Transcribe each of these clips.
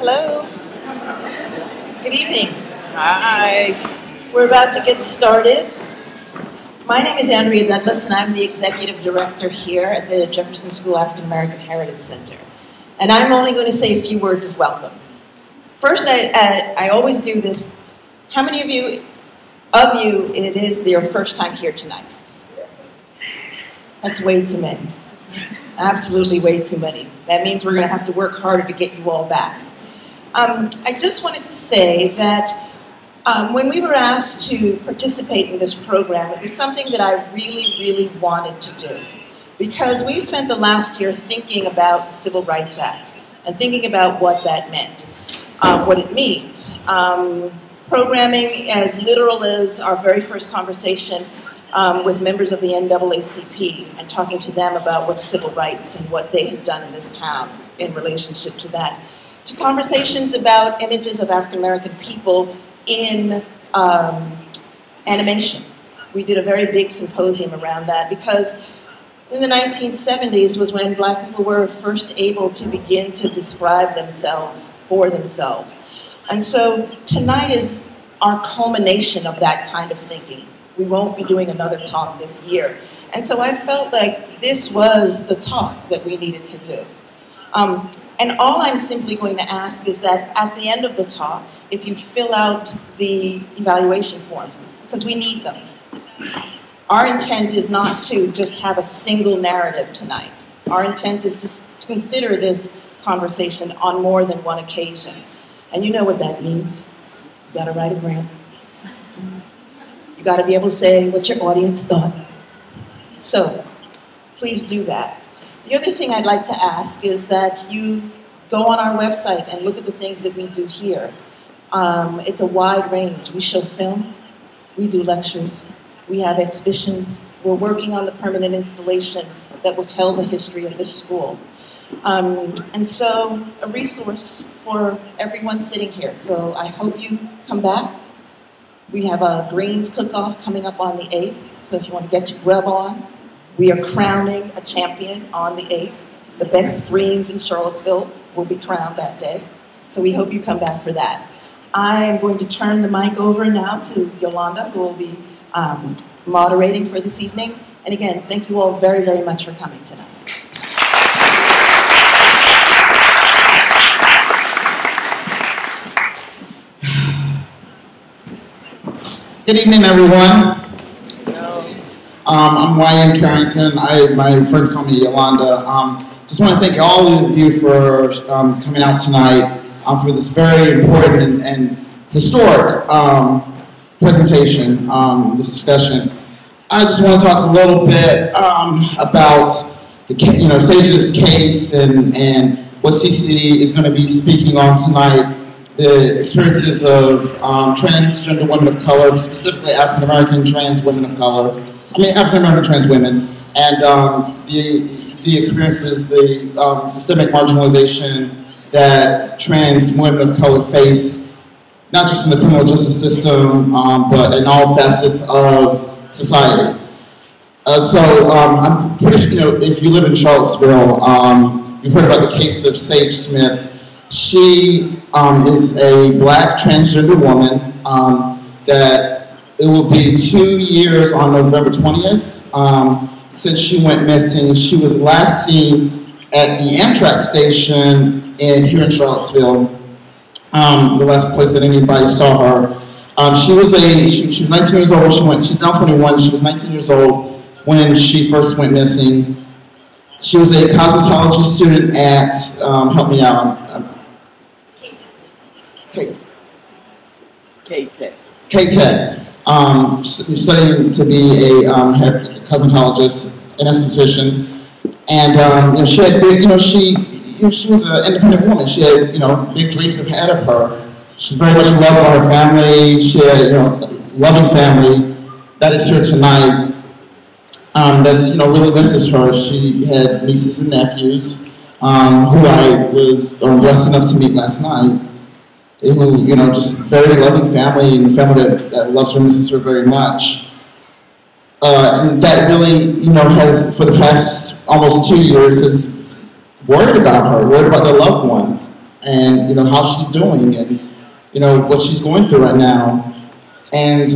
Hello. Good evening. Hi. We're about to get started. My name is Andrea Douglas, and I'm the Executive Director here at the Jefferson School African American Heritage Center. And I'm only going to say a few words of welcome. First, I always do this. How many of you it is your first time here tonight? That's way too many. Absolutely way too many. That means we're going to have to work harder to get you all back. I just wanted to say that when we were asked to participate in this program, it was something that I really wanted to do. Because we spent the last year thinking about the Civil Rights Act and thinking about what that meant, what it means. Programming as literal as our very first conversation with members of the NAACP and talking to them about what civil rights and what they had done in this town in relationship to that, to conversations about images of African American people in animation. We did a very big symposium around that because in the 1970s was when Black people were first able to begin to describe themselves for themselves. And so tonight is our culmination of that kind of thinking. We won't be doing another talk this year. And so I felt like this was the talk that we needed to do. And all I'm simply going to ask is that at the end of the talk, if you fill out the evaluation forms, because we need them. Our intent is not to just have a single narrative tonight. Our intent is to consider this conversation on more than one occasion. And you know what that means. You gotta write a grant. You gotta be able to say what your audience thought. So, please do that. The other thing I'd like to ask is that you go on our website and look at the things that we do here. It's a wide range. We show film, we do lectures, we have exhibitions. We're working on the permanent installation that will tell the history of this school. And so, a resource for everyone sitting here. So I hope you come back. We have a greens cook-off coming up on the 8th. So if you want to get your grub on, we are crowning a champion on the 8th. The best greens in Charlottesville will be crowned that day. So we hope you come back for that. I am going to turn the mic over now to Yolanda, who will be moderating for this evening. And again, thank you all very much for coming tonight. Good evening, everyone. I'm YM Carrington. My friends call me Yolanda. Just want to thank all of you for coming out tonight for this very important and historic presentation, this discussion. I just want to talk a little bit about the Sage's case and what CeCe is going to be speaking on tonight. The experiences of transgender women of color, specifically African-American trans women of color. African-American trans women, and the experiences, the systemic marginalization that trans women of color face, not just in the criminal justice system, but in all facets of society. I'm pretty sure, if you live in Charlottesville, you've heard about the case of Sage Smith. She is a Black transgender woman that it will be 2 years on November 20th since she went missing. She was last seen at the Amtrak station here in Charlottesville, the last place that anybody saw her. She was 19 years old. She's now 21. She was 19 years old when she first went missing. She was a cosmetology student at, help me out, K-Tech. Studying to be a cosmetologist, an esthetician, and she had big, she was an independent woman. She had big dreams ahead of her. She very much loved her family. She had loving family that is here tonight. That's really misses her. She had nieces and nephews who I was blessed enough to meet last night. Who, just very loving family and a family that loves her and misses her very much. And that really, has, for the past almost 2 years, has worried about her, worried about their loved one. and how she's doing, and what she's going through right now. And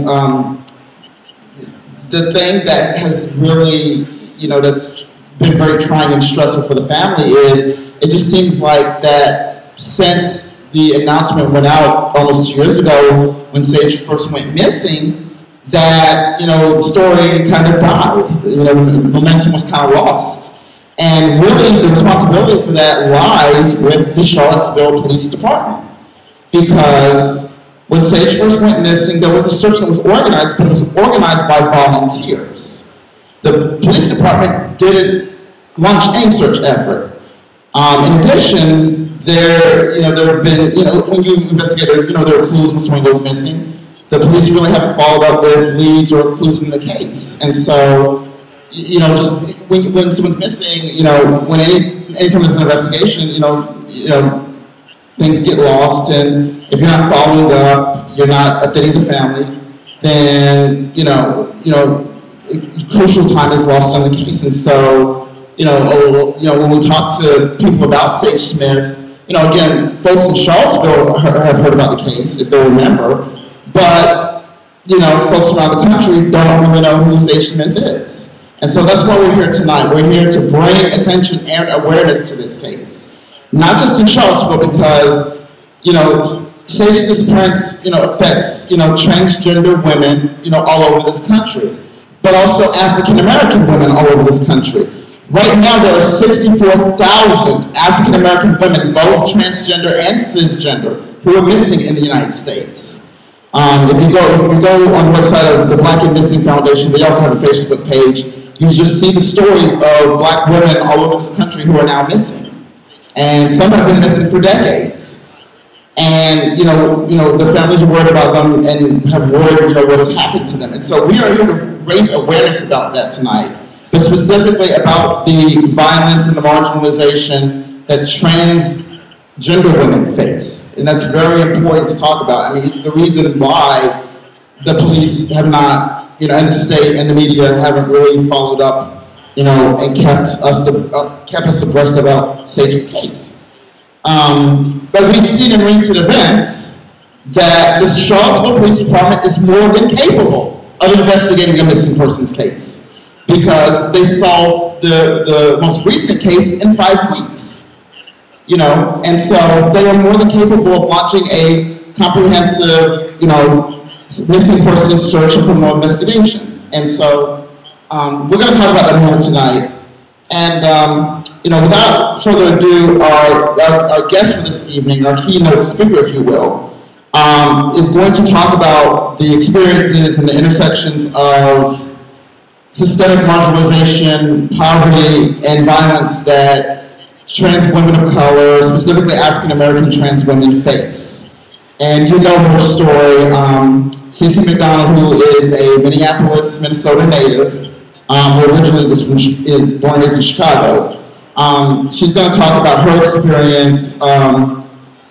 the thing that has really, that's been very trying and stressful for the family is it just seems like that since the announcement went out almost 2 years ago when Sage first went missing, that the story kind of died. The momentum was kind of lost. And really, the responsibility for that lies with the Charlottesville Police Department. Because when Sage first went missing, there was a search that was organized, but it was organized by volunteers. The police department didn't launch any search effort. In addition, there have been, when you investigate, there are clues when someone goes missing. The police really haven't followed up with leads or clues in the case. And so, just when someone's missing, when anytime there's an investigation, things get lost, and if you're not following up, you're not updating the family, then, crucial time is lost on the case. And so, when we talk to people about Sage Smith, again, folks in Charlottesville have heard about the case, if they remember, but, folks around the country don't really know who Sage Smith is. And so that's why we're here tonight. We're here to bring attention and awareness to this case. Not just in Charlottesville, because, Sage's disappearance, affects, transgender women, all over this country, but also African-American women all over this country. Right now, there are 64,000 African-American women, both transgender and cisgender, who are missing in the United States. If you go on the website of the Black and Missing Foundation, they also have a Facebook page. You just see the stories of Black women all over this country who are now missing. And some have been missing for decades. And, the families are worried about them and have worried, what has happened to them. And so we are here to raise awareness about that tonight, but specifically about the violence and the marginalization that transgender women face. And that's very important to talk about. I mean, it's the reason why the police have not, and the state and the media haven't really followed up, and kept us abreast about Sage's case. But we've seen in recent events that the Charlottesville Police Department is more than capable of investigating a missing persons case, because they solved the most recent case in 5 weeks. And so they are more than capable of launching a comprehensive, missing persons search and criminal investigation. And so we're going to talk about that more tonight. And without further ado, our guest for this evening, our keynote speaker, if you will, is going to talk about the experiences and the intersections of systemic marginalization, poverty, and violence that trans women of color, specifically African-American trans women, face. And you know her story. CeCe McDonald, who is a Minneapolis, Minnesota native, who originally was born and raised in Chicago. She's going to talk about her experience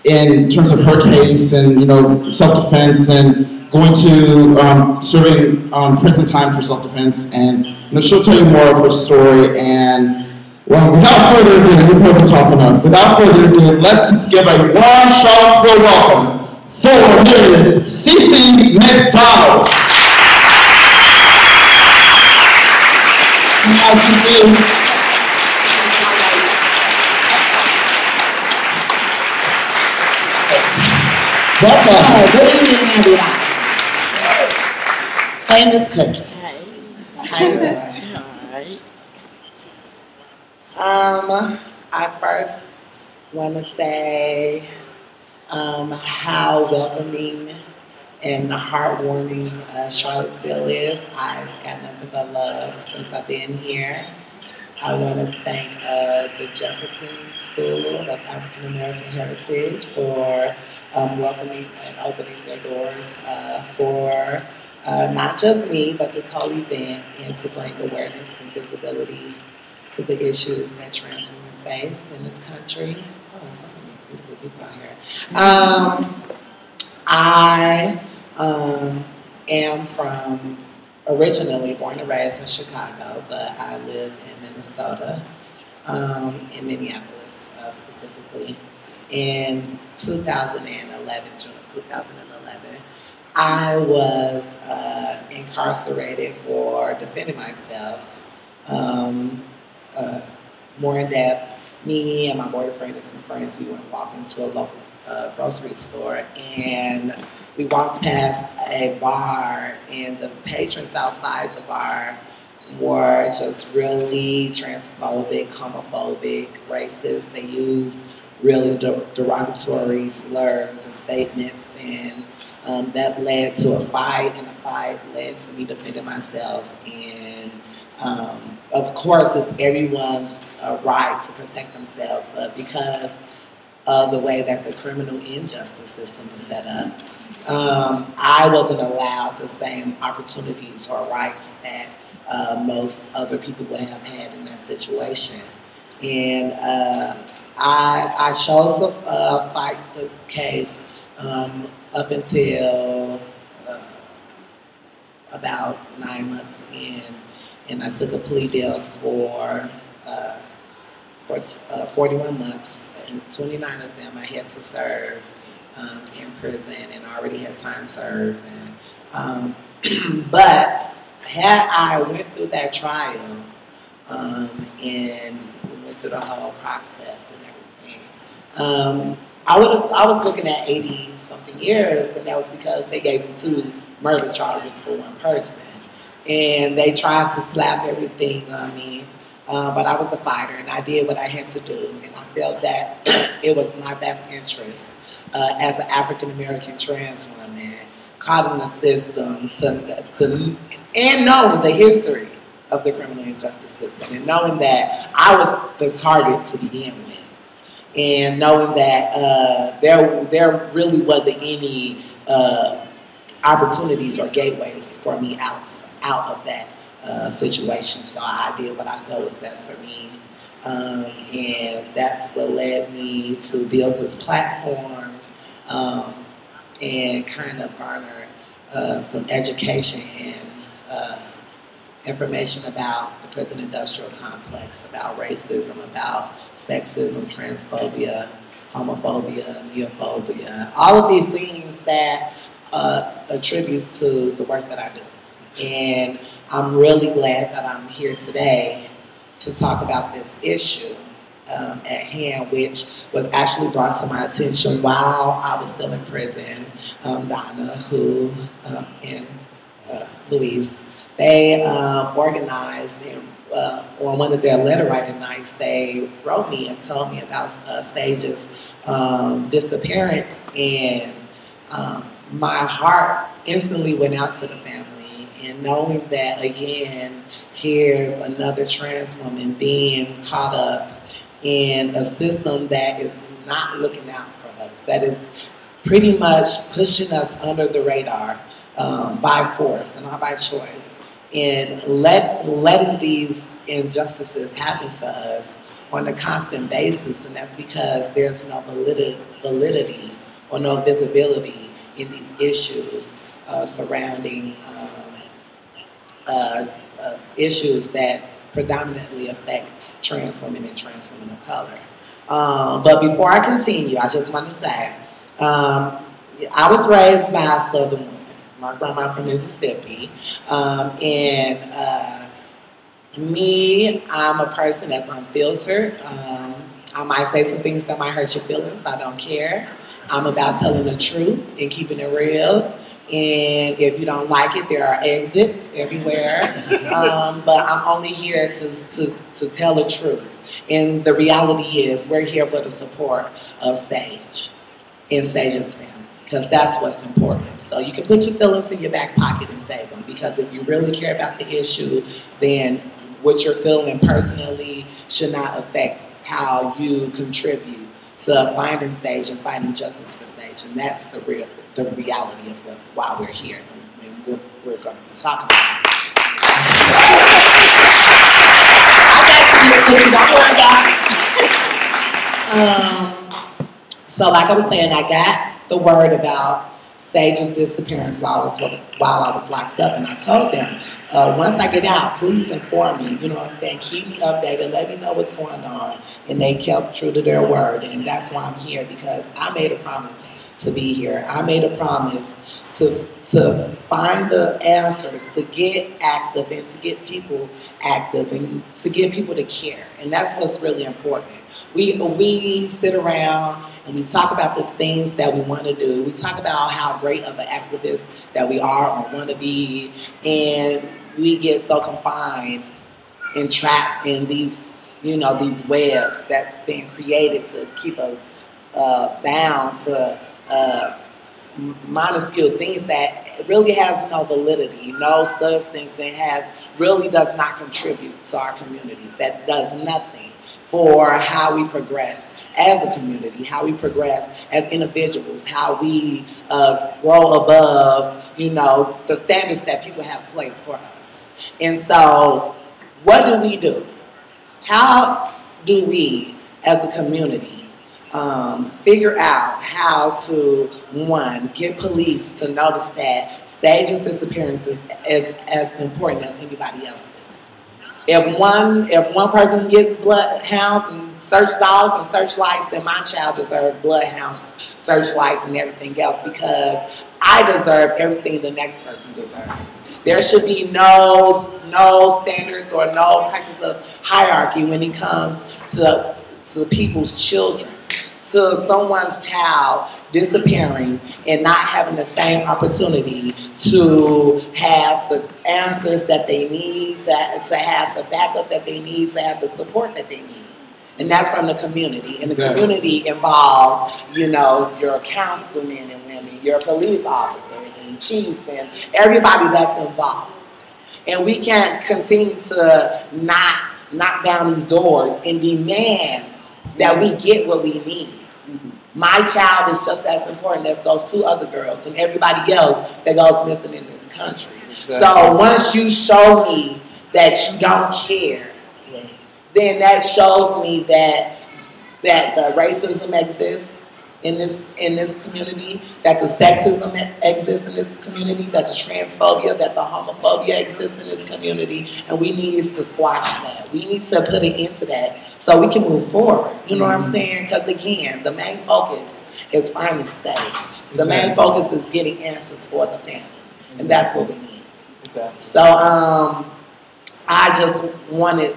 in terms of her case and self-defense, and going to serving prison time for self-defense. And she'll tell you more of her story. And without further ado, you've heard me talk enough. Without further ado, let's give a warm Charlottesville welcome for Ms. CeCe McDonald. Welcome. Good evening, everybody. Hey, Miss Cookie. How you doing? I first want to say how welcoming and heartwarming Charlottesville is. I've got nothing but love since I've been here. I want to thank the Jefferson School of African American Heritage for welcoming and opening their doors for not just me, but this whole event, and to bring awareness and visibility to the issues that trans women face in this country. Oh, so many beautiful people out here. I am originally born and raised in Chicago, but I live in Minnesota, in Minneapolis specifically. in 2011, June of 2011, I was incarcerated for defending myself. More in depth, me and my boyfriend and some friends, we went walking to a local grocery store, and we walked past a bar, and the patrons outside the bar were just really transphobic, homophobic, racist. They used really derogatory slurs and statements, and that led to a fight, and the fight led to me defending myself. And of course, it's everyone's right to protect themselves, but because of the way that the criminal injustice system is set up, I wasn't allowed the same opportunities or rights that most other people would have had in that situation. And I chose to fight the case up until about 9 months in, and I took a plea deal for 41 months, and 29 of them I had to serve in prison, and I already had time served. And, but had I went through that trial and went through the whole process and everything, I was looking at 80-something years, and that was because they gave me 2 murder charges for one person. And they tried to slap everything on me, but I was a fighter, and I did what I had to do, and I felt that it was my best interest as an African-American trans woman caught in the system, and knowing the history of the criminal injustice system, and knowing that I was the target to begin with, and knowing that there really wasn't any opportunities or gateways for me out of that situation. So I did what I felt was best for me. And that's what led me to build this platform and kind of garner some education and information about the prison industrial complex, about racism, about sexism, transphobia, homophobia, neophobia, all of these things that attributes to the work that I do. And I'm really glad that I'm here today to talk about this issue at hand, which was actually brought to my attention while I was still in prison. Donna, who, and Louise, they organized, and on one of their letter writing nights, they wrote me and told me about Sage's disappearance, and my heart instantly went out to the family. And knowing that, again, here's another trans woman being caught up in a system that is not looking out for us, that is pretty much pushing us under the radar by force and not by choice, and letting these injustices happen to us on a constant basis, and that's because there's no validity or no visibility in these issues surrounding issues that predominantly affect trans women and trans women of color. But before I continue, I just want to say, I was raised by a Southern woman. My grandma from Mississippi. I'm a person that's unfiltered. I might say some things that might hurt your feelings. I don't care. I'm about telling the truth and keeping it real. And if you don't like it, there are exits everywhere. But I'm only here to tell the truth. And the reality is we're here for the support of Sage and Sage's family, because that's what's important. So you can put your feelings in your back pocket and save them, because if you really care about the issue, then what you're feeling personally should not affect how you contribute to finding Sage and finding justice for Sage. And that's the reality of why we're here and what we're going to be talking about. So like I was saying, I got the word about Sage's disappearance while I was locked up, and I told them, once I get out, please inform me. You know what I'm saying? Keep me updated. Let me know what's going on. And they kept true to their word. And that's why I'm here, because I made a promise to be here. I made a promise to find the answers, to get active and to get people active and to get people to care. And that's what's really important. We sit around and we talk about the things that we want to do. We talk about how great of an activist that we are or want to be, and we get so confined and trapped in these, these webs that's been created to keep us bound to minuscule things that really has no validity, no substance, and really does not contribute to our communities. That does nothing for how we progress as a community, how we progress as individuals, how we grow above, the standards that people have placed for us. And so, what do? How do we, as a community, figure out how to, one, get police to notice that Sage's disappearance is as important as anybody else's? If one person gets bloodhounds and search dogs and searchlights, then my child deserves bloodhounds, searchlights, and everything else, because I deserve everything the next person deserves. There should be no standards or no practice of hierarchy when it comes to people's children. To someone's child disappearing and not having the same opportunity to have the answers that they need, to have the backup that they need, to have the support that they need. And that's from the community. And the community involves, your councilmen and women, your police officers and chiefs and everybody that's involved. And we can't continue to knock down these doors and demand that we get what we need. My child is just as important as those two other girls and everybody else that goes missing in this country. Exactly. So once you show me that you don't care, then that shows me that the racism exists in this community, that the sexism exists in this community, that the transphobia, that the homophobia exists in this community, and we need to squash that. We need to put an end to that so we can move forward. You know what I'm saying? Because again, the main focus is finding Sage. The main focus is getting answers for the family, and that's what we need. Exactly. So I just wanted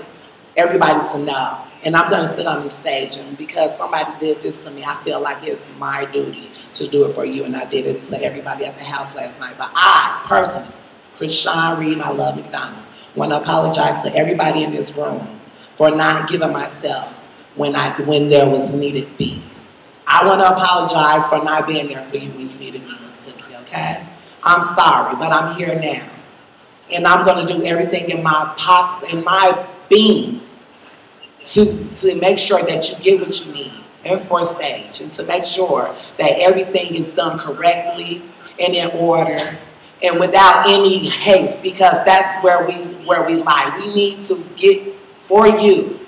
everybody to know. And I'm going to sit on this stage, and because somebody did this to me, I feel like it's my duty to do it for you, and I did it to everybody at the house last night. But I, personally, Krishan Reed, I love McDonald, want to apologize to everybody in this room for not giving myself when there was needed be. I want to apologize for not being there for you when you needed me, Miss Cookie, okay? I'm sorry, but I'm here now. And I'm going to do everything in my being to make sure that you get what you need and for Sage, and to make sure that everything is done correctly and in order and without any haste, because that's where we lie. We need to get for you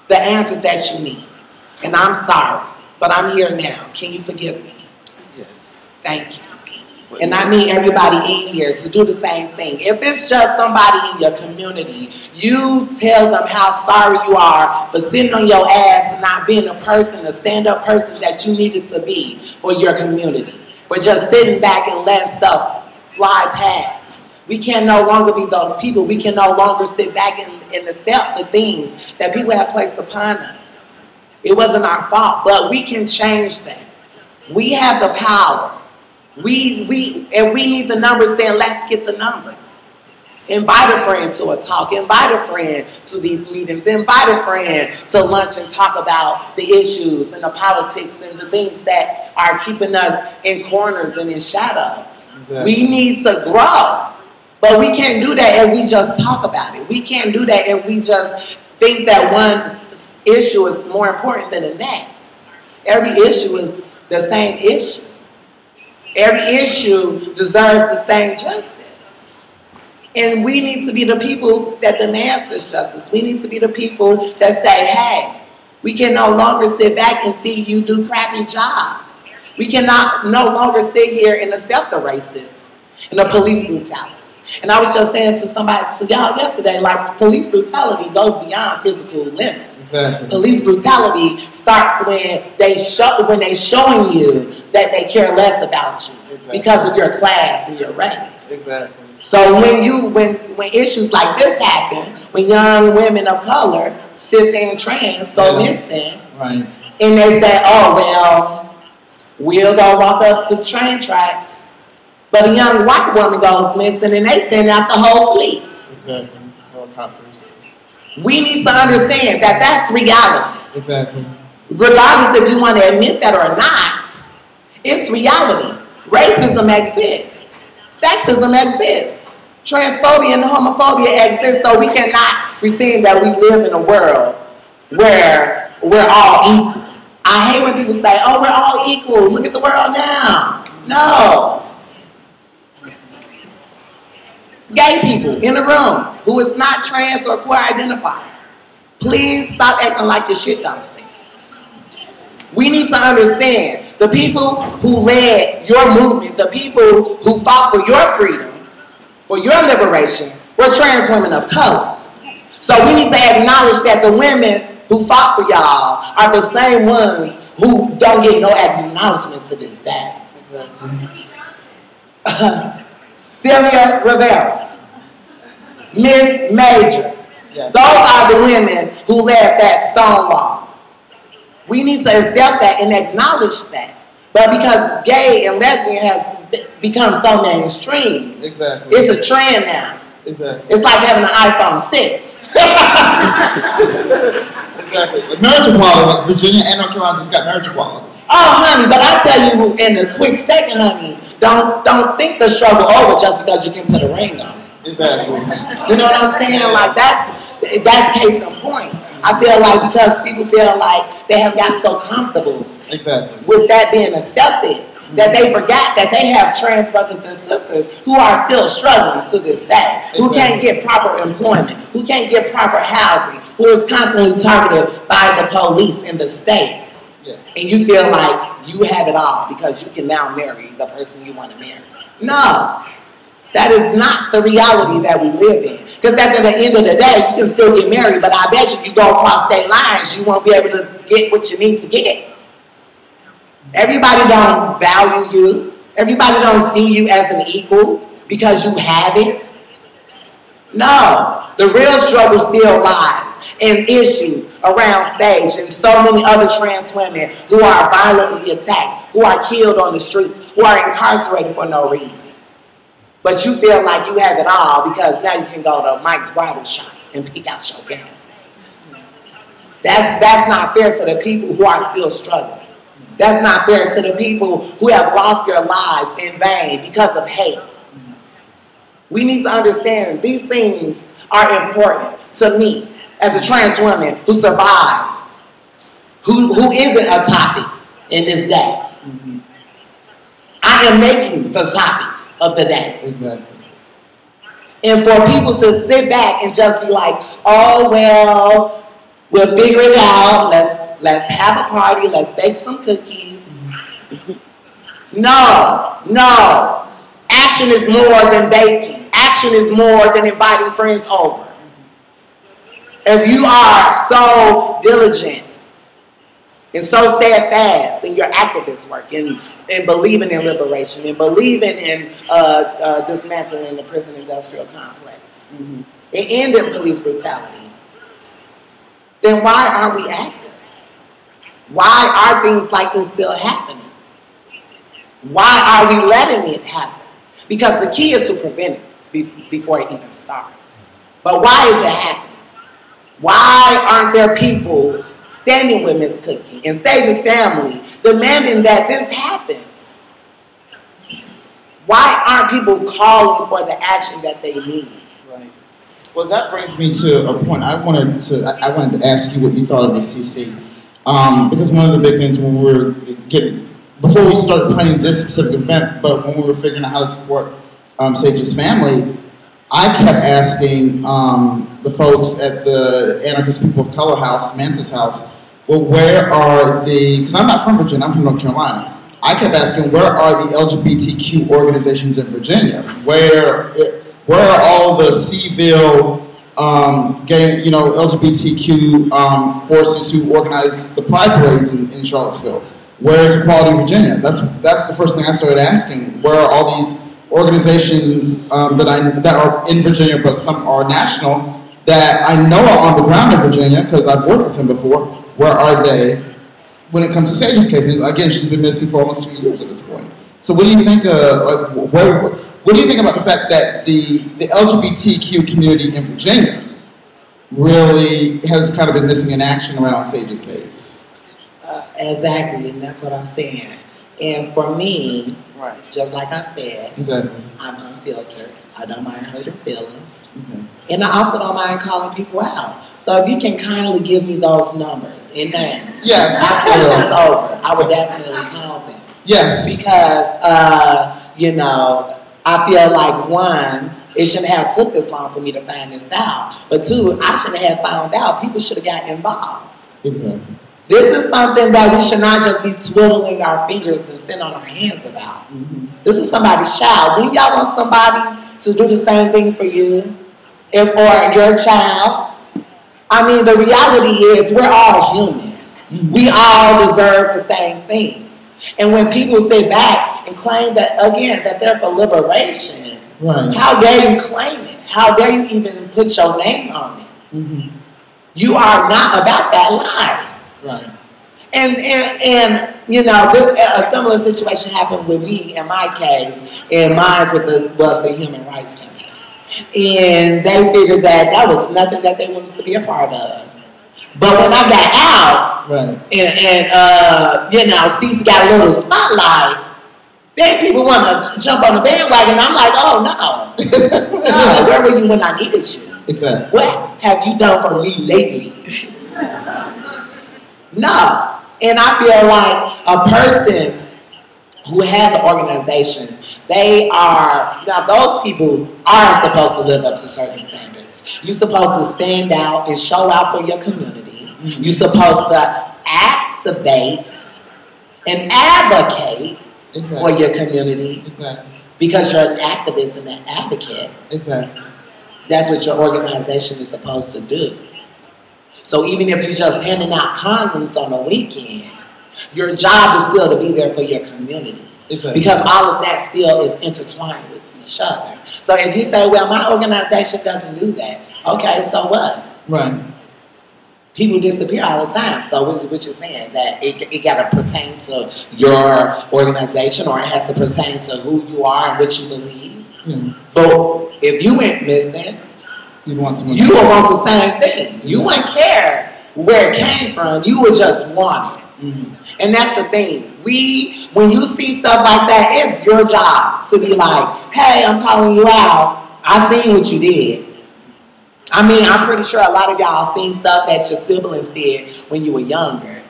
the answers that you need. And I'm sorry, but I'm here now. Can you forgive me? Yes. Thank you. And I need everybody in here to do the same thing. If it's just somebody in your community, you tell them how sorry you are for sitting on your ass and not being a person, a stand-up person that you needed to be for your community. For just sitting back and letting stuff fly past. We can no longer be those people. We can no longer sit back and accept the things that people have placed upon us. It wasn't our fault, but we can change that. We have the power. We need the numbers, then let's get the numbers. Invite a friend to a talk. Invite a friend to these meetings. Invite a friend to lunch and talk about the issues and the politics and the things that are keeping us in corners and in shadows. Exactly. We need to grow. But we can't do that if we just talk about it. We can't do that if we just think that one issue is more important than the next. Every issue is the same issue. Every issue deserves the same justice. And we need to be the people that demand this justice. We need to be the people that say, hey, we can no longer sit back and see you do crappy jobs. We cannot no longer sit here and accept the racism and the police brutality And I was just saying to somebody, to y'all yesterday, like police brutality goes beyond physical limits. Exactly. Police brutality starts when they showing you that they care less about you because of your class and your race. Exactly. So when issues like this happen, when young women of color, cis and trans, go missing, right, and they say, oh well, we'll go walk up the train tracks. But a young white woman goes missing and they send out the whole fleet. Exactly. Helicopters. We need to understand that that's reality. Exactly. Regardless if you want to admit that or not, it's reality. Racism exists. Sexism exists. Transphobia and homophobia exists, so we cannot pretend that we live in a world where we're all equal. I hate when people say, oh, we're all equal. Look at the world now. No. Gay people in the room who is not trans or queer identified, please stop acting like your shit don't stink. We need to understand the people who led your movement, the people who fought for your freedom, for your liberation, were trans women of color. So we need to acknowledge that the women who fought for y'all are the same ones who don't get no acknowledgement to this day. Exactly. Celia Rivera, Miss Major. Yes. Those are the women who led that Stonewall. We need to accept that and acknowledge that. But because gay and lesbian has become so mainstream, exactly, it's a trend now. Exactly. It's like having an iPhone 6. Exactly. Like marriage equality, like Virginia and North Carolina just got marriage equality. Oh, honey, but I tell you in a quick second, honey, don't think the struggle over just because you can put a ring on it. Exactly. You know what I'm saying? Like that's case in point. I feel like because people feel like they have gotten so comfortable with that being accepted, that they forgot that they have trans brothers and sisters who are still struggling to this day, who can't get proper employment, who can't get proper housing, who is constantly targeted by the police in the state. Yeah. And you feel like you have it all because you can now marry the person you want to marry. No. That is not the reality that we live in. Because at the end of the day, you can still get married, but I bet you go across state lines, you won't be able to get what you need to get. Everybody don't value you. Everybody don't see you as an equal because you have it. No. The real struggle still lies in issues around stage and so many other trans women who are violently attacked, who are killed on the street, who are incarcerated for no reason. But you feel like you have it all because now you can go to Mike's bridal shop and pick out your gown. That's not fair to the people who are still struggling. That's not fair to the people who have lost their lives in vain because of hate. We need to understand these things are important to me as a trans woman who survived, who isn't a topic in this day. I am making the topics of the day. Exactly. And for people to sit back and just be like, oh, well, we'll figure it out. Let's have a party. Let's bake some cookies. No. Action is more than baking. Action is more than inviting friends over. If you are so diligent and so steadfast in your activist work and believing in liberation and believing in dismantling the prison industrial complex and ending police brutality, then why aren't we active? Why are things like this still happening? Why are we letting it happen? Because the key is to prevent it before it even starts. But why is it happening? Why aren't there people standing with Miss Cookie and Sage's family demanding that this happens? Why aren't people calling for the action that they need? Right. Well, that brings me to a point. I wanted to ask you what you thought of the CeCe. Because one of the big things when we were before we started planning this specific event, but when we were figuring out how to support Sage's family, I kept asking the folks at the Anarchist People of Color House, Mansa's house, well, where are because I'm not from Virginia, I'm from North Carolina. I kept asking, where are the LGBTQ organizations in Virginia? Where Where are all the Seville gay, LGBTQ forces who organize the pride parades in Charlottesville? Where is Equality Virginia? That's the first thing I started asking. Where are all these organizations that are in Virginia, but some are national, that I know are on the ground in Virginia because I've worked with them before? Where are they when it comes to Sage's case? And again, she's been missing for almost 2 years at this point. So what do you think? What do you think about the fact that the LGBTQ community in Virginia really has kind of been missing in action around Sage's case? Exactly, and that's what I'm saying. And for me, right, just like I said, exactly, I'm unfiltered. I don't mind hurting feelings. Okay. And I also don't mind calling people out. So if you can kindly give me those numbers and names, yes, after it's over, I would definitely call them. Yes. Because, I feel like, one, it shouldn't have took this long for me to find this out. But two, I shouldn't have found out. People should have gotten involved. Exactly. This is something that we should not just be twiddling our fingers and sitting on our hands about. Mm-hmm. This is somebody's child. Do y'all want somebody to do the same thing for you? Or your child? I mean, the reality is we're all humans. Mm-hmm. We all deserve the same thing. And when people sit back and claim that, again, that they're for liberation, right, how dare you claim it? How dare you even put your name on it? Mm-hmm. You are not about that life. Right. And a similar situation happened with me in my case, and mine was the Human Rights Campaign. And they figured that was nothing that they wanted to be a part of. But when I got out, right, and CeCe got a little spotlight, then people want to jump on the bandwagon. I'm like, oh no. No, where were you when I needed you? Exactly. What have you done for me lately? No. And I feel like a person who has an organization, those people are supposed to live up to certain standards. You're supposed to stand out and show out for your community. Mm-hmm. You're supposed to activate and advocate, exactly, for your community. Exactly. Because you're an activist and an advocate. Exactly. That's what your organization is supposed to do. So even if you're just handing out condoms on the weekend, your job is still to be there for your community. Exactly. Because all of that still is intertwined with each other. So if you say, well, my organization doesn't do that, okay, so what? Right. People disappear all the time. So what you're saying, that it got to pertain to your organization, or it has to pertain to who you are and what you believe. Mm-hmm. But if you went missing, you would want the same thing. You wouldn't care where it came from. You would just want it. Mm-hmm. And that's the thing. When you see stuff like that, it's your job to be like, hey, I'm calling you out. I seen what you did. I mean, I'm pretty sure a lot of y'all seen stuff that your siblings did when you were younger.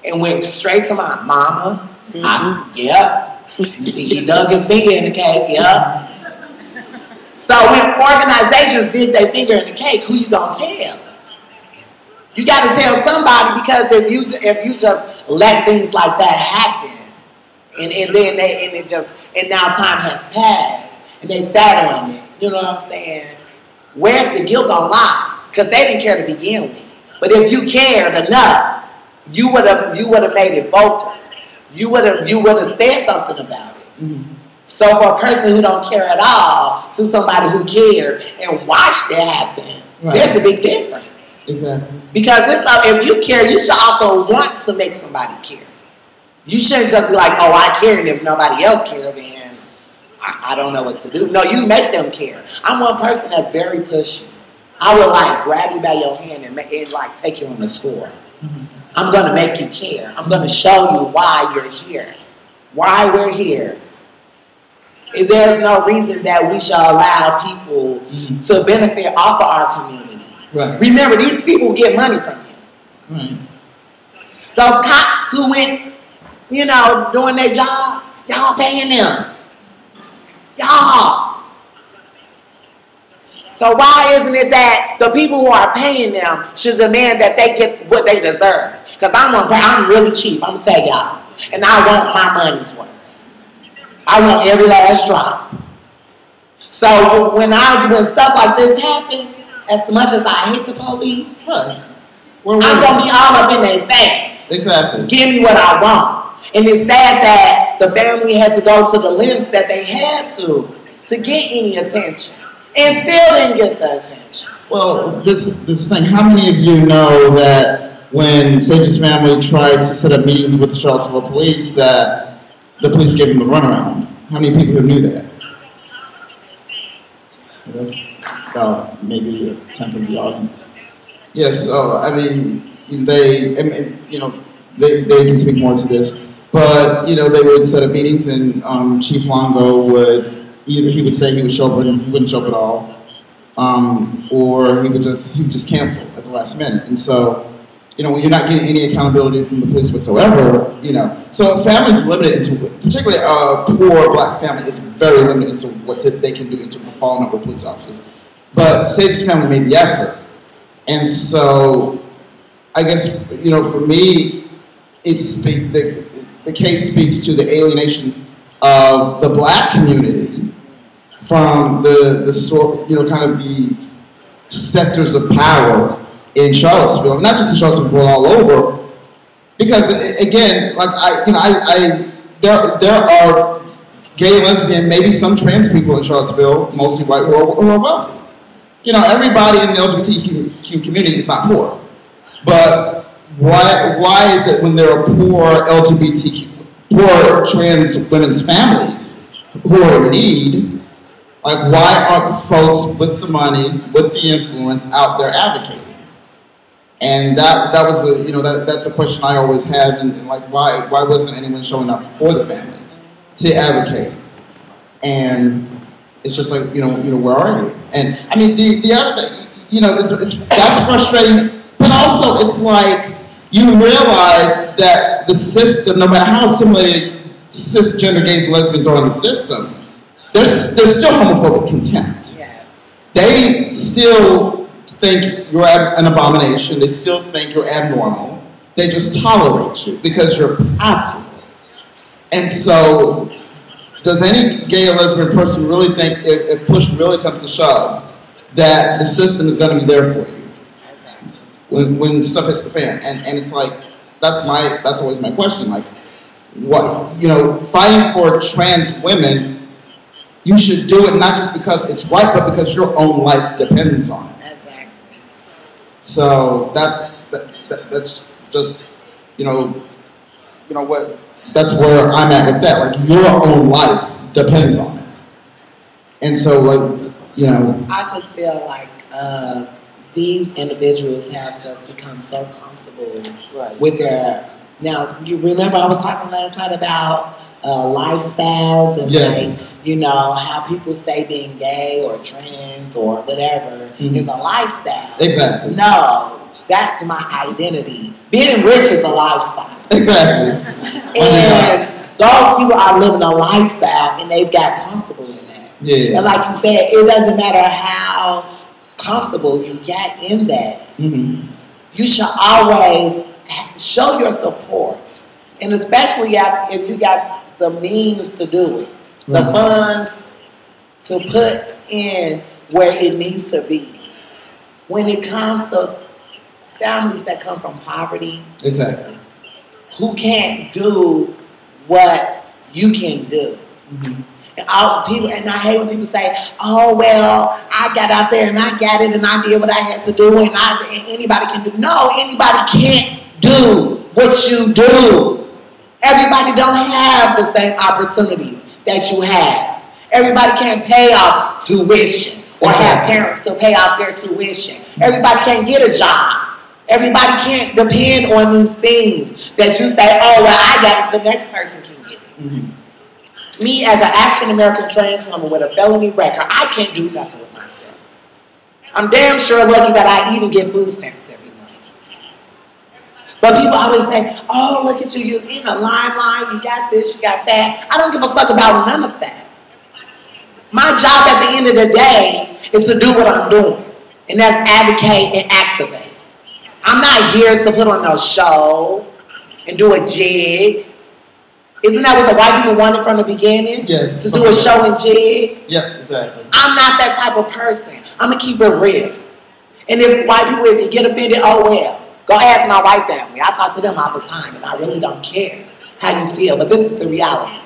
And went straight to my mama. Mm-hmm. Yep. He dug his finger in the cake. Yep. So when organizations did their finger in the cake, who you gonna tell? You gotta tell somebody, because if you just let things like that happen, and now time has passed and they sat on it, you know what I'm saying? Where's the guilt gonna lie? Because they didn't care to begin with. But if you cared enough, you would have made it vocal. You would have said something about it. Mm-hmm. So for a person who don't care at all to somebody who cared and watched it happen, right, there's a big difference. Exactly. Because if you care, you should also want to make somebody care. You shouldn't just be like, oh, I care, and if nobody else cares, then I don't know what to do. No, you make them care. I'm one person that's very pushy. I would grab you by your hand and take you on the score. Mm-hmm. I'm going to make you care. I'm going to show you why you're here, why we're here. There's no reason that we should allow people, mm-hmm, to benefit off of our community. Right. Remember, these people get money from you. Right. Those cops who went, doing their job, y'all paying them. Y'all. So why isn't it that the people who are paying them should demand that they get what they deserve? Because I'm really cheap, I'm going to tell y'all. And I want my money's worth. I want every last drop. So when stuff like this happens, as much as I hate the police, Right. I'm gonna be all up in their face. Exactly. Give me what I want. And it's sad that the family had to go to the lengths that they had to get any attention, and still didn't get the attention. Well, this thing. How many of you know that when CeCe's family tried to set up meetings with the Charlottesville police, that the police gave them the runaround? How many people who knew that? That's about maybe a tenth of the audience. Yes, so I mean, they can speak more to this, but they would set up meetings, and Chief Longo would he would say he would show up and he wouldn't show up at all, or he would just cancel at the last minute. And so, when you're not getting any accountability from the police whatsoever, so a family's limited into, particularly a poor black family is very limited into what they can do in terms of following up with police officers. But CeCe's family made the effort. And so, I guess, for me, the case speaks to the alienation of the black community from the kind of the sectors of power in Charlottesville, not just in Charlottesville, but all over. Because again, like there are gay, lesbian, maybe some trans people in Charlottesville, mostly white, who are wealthy. Everybody in the LGBTQ community is not poor. But why is it when there are poor trans women's families who are in need, like why aren't the folks with the money, with the influence out there advocating? And that was that's a question I always had, and like why wasn't anyone showing up for the family to advocate? And it's just like, where are you? And I mean, the other thing, that's frustrating, but also it's like you realize that the system, no matter how assimilated cisgender gays and lesbians are in the system, there's still homophobic contempt. Yes. They still think you're an abomination. They still think you're abnormal. They just tolerate you because you're passive. And so, does any gay or lesbian person really think, if push really comes to shove, that the system is going to be there for you when stuff hits the fan? And it's like, that's always my question. Like, what, fighting for trans women, you should do it not just because it's right, but because your own life depends on it. Exactly. So that's just what. That's where I'm at with that. Like, your own life depends on it. And so, like, I just feel like these individuals have just become so comfortable with their. Now, you remember I was talking last night about lifestyles and how people say being gay or trans or whatever is a lifestyle. Exactly. No, that's my identity. Being rich is a lifestyle. Exactly. And those people are living a lifestyle and they've got comfortable in that. Yeah. And like you said, it doesn't matter how comfortable you get in that. Mm-hmm. You should always show your support. And especially if you got the means to do it. The funds to put in where it needs to be. When it comes to families that come from poverty. Exactly. Who can't do what you can do. Mm-hmm. And I hate when people say, oh, well, I got out there and I got it and I did what I had to do and anybody can do. No, anybody can't do what you do. Everybody don't have the same opportunity that you have. Everybody can't pay off tuition or have parents to pay off their tuition. Everybody can't get a job. Everybody can't depend on these things that you say, oh, well, I got it, the next person can get it. Mm-hmm. Me, as an African-American trans woman with a felony record, I can't do nothing with myself. I'm damn sure lucky that I even get food stamps every month. But people always say, oh, look at you, you're in the limelight, you got this, you got that. I don't give a fuck about none of that. My job at the end of the day is to do what I'm doing, and that's advocate and activate. I'm not here to put on a show and do a jig. Isn't that what the white people wanted from the beginning? Yes. To do a show and jig? Yeah. Exactly. I'm not that type of person. I'm going to keep it real. And if white people, if you get offended, oh well. Go ask my white family. I talk to them all the time, and I really don't care how you feel. But this is the reality.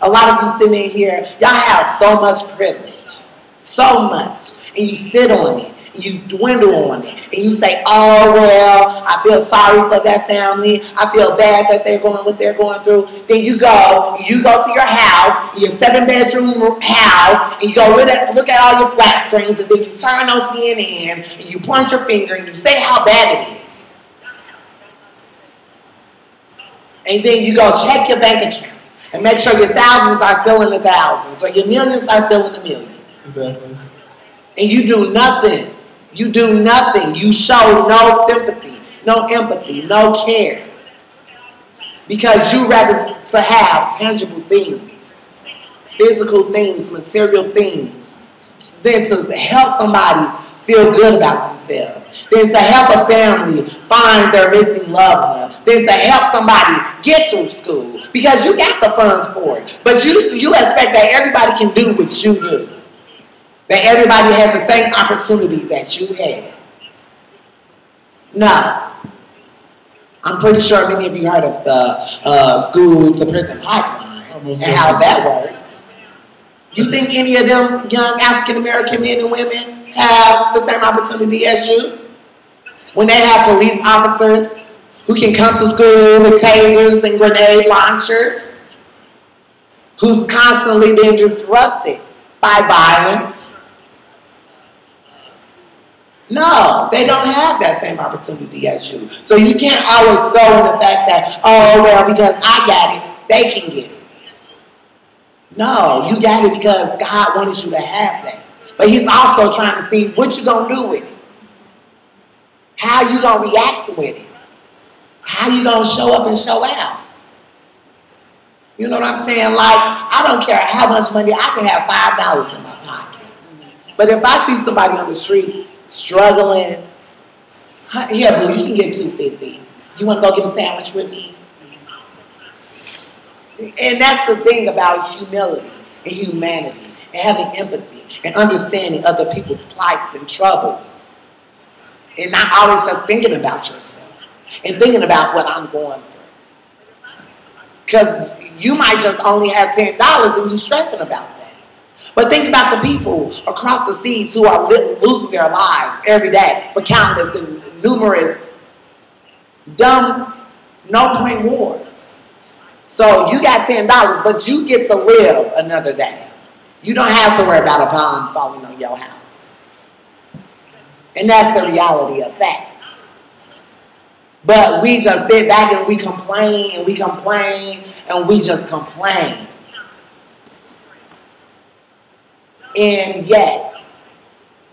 A lot of you sitting in here, y'all have so much privilege. So much. And you sit on it. And you dwindle on it. And you say, oh, well, I feel sorry for that family. I feel bad that they're going what they're going through. Then you go to your house, your 7-bedroom house, and you go look at all your flat screens, and then you turn on CNN, and you point your finger, and you say how bad it is. And then you go check your bank account and make sure your thousands are still in the thousands or your millions are still in the millions. Exactly. And you do nothing. You do nothing. You show no sympathy, no empathy, no care. Because you rather to have tangible things, physical things, material things, than to help somebody feel good about themselves, than to help a family find their missing loved one, than to help somebody get through school. Because you got the funds for it. But you expect that everybody can do what you do. That everybody has the same opportunity that you had. No. I'm pretty sure many of you heard of the school to prison pipeline and how that works. You think any of them young African American men and women have the same opportunity as you? When they have police officers who can come to school with tasers and grenade launchers, who's constantly being disrupted by violence. No, they don't have that same opportunity as you. So you can't always throw in the fact that, oh, well, because I got it, they can get it. No, you got it because God wanted you to have that. But he's also trying to see what you're going to do with it. How you going to react with it. How you going to show up and show out. You know what I'm saying? Like, I don't care how much money, I can have $5 in my pocket. But if I see somebody on the street struggling, here, boo, you can get $2.50. You want to go get a sandwich with me? And that's the thing about humility and humanity and having empathy and understanding other people's plights and troubles. And not always just thinking about yourself and thinking about what I'm going through. Because you might just only have $10 and you're stressing about that. But think about the people across the seas who are losing their lives every day for countless and numerous dumb, no-point wars. So you got $10, but you get to live another day. You don't have to worry about a bomb falling on your house. And that's the reality of that. But we just sit back and we complain and we complain and we just complain. And yet,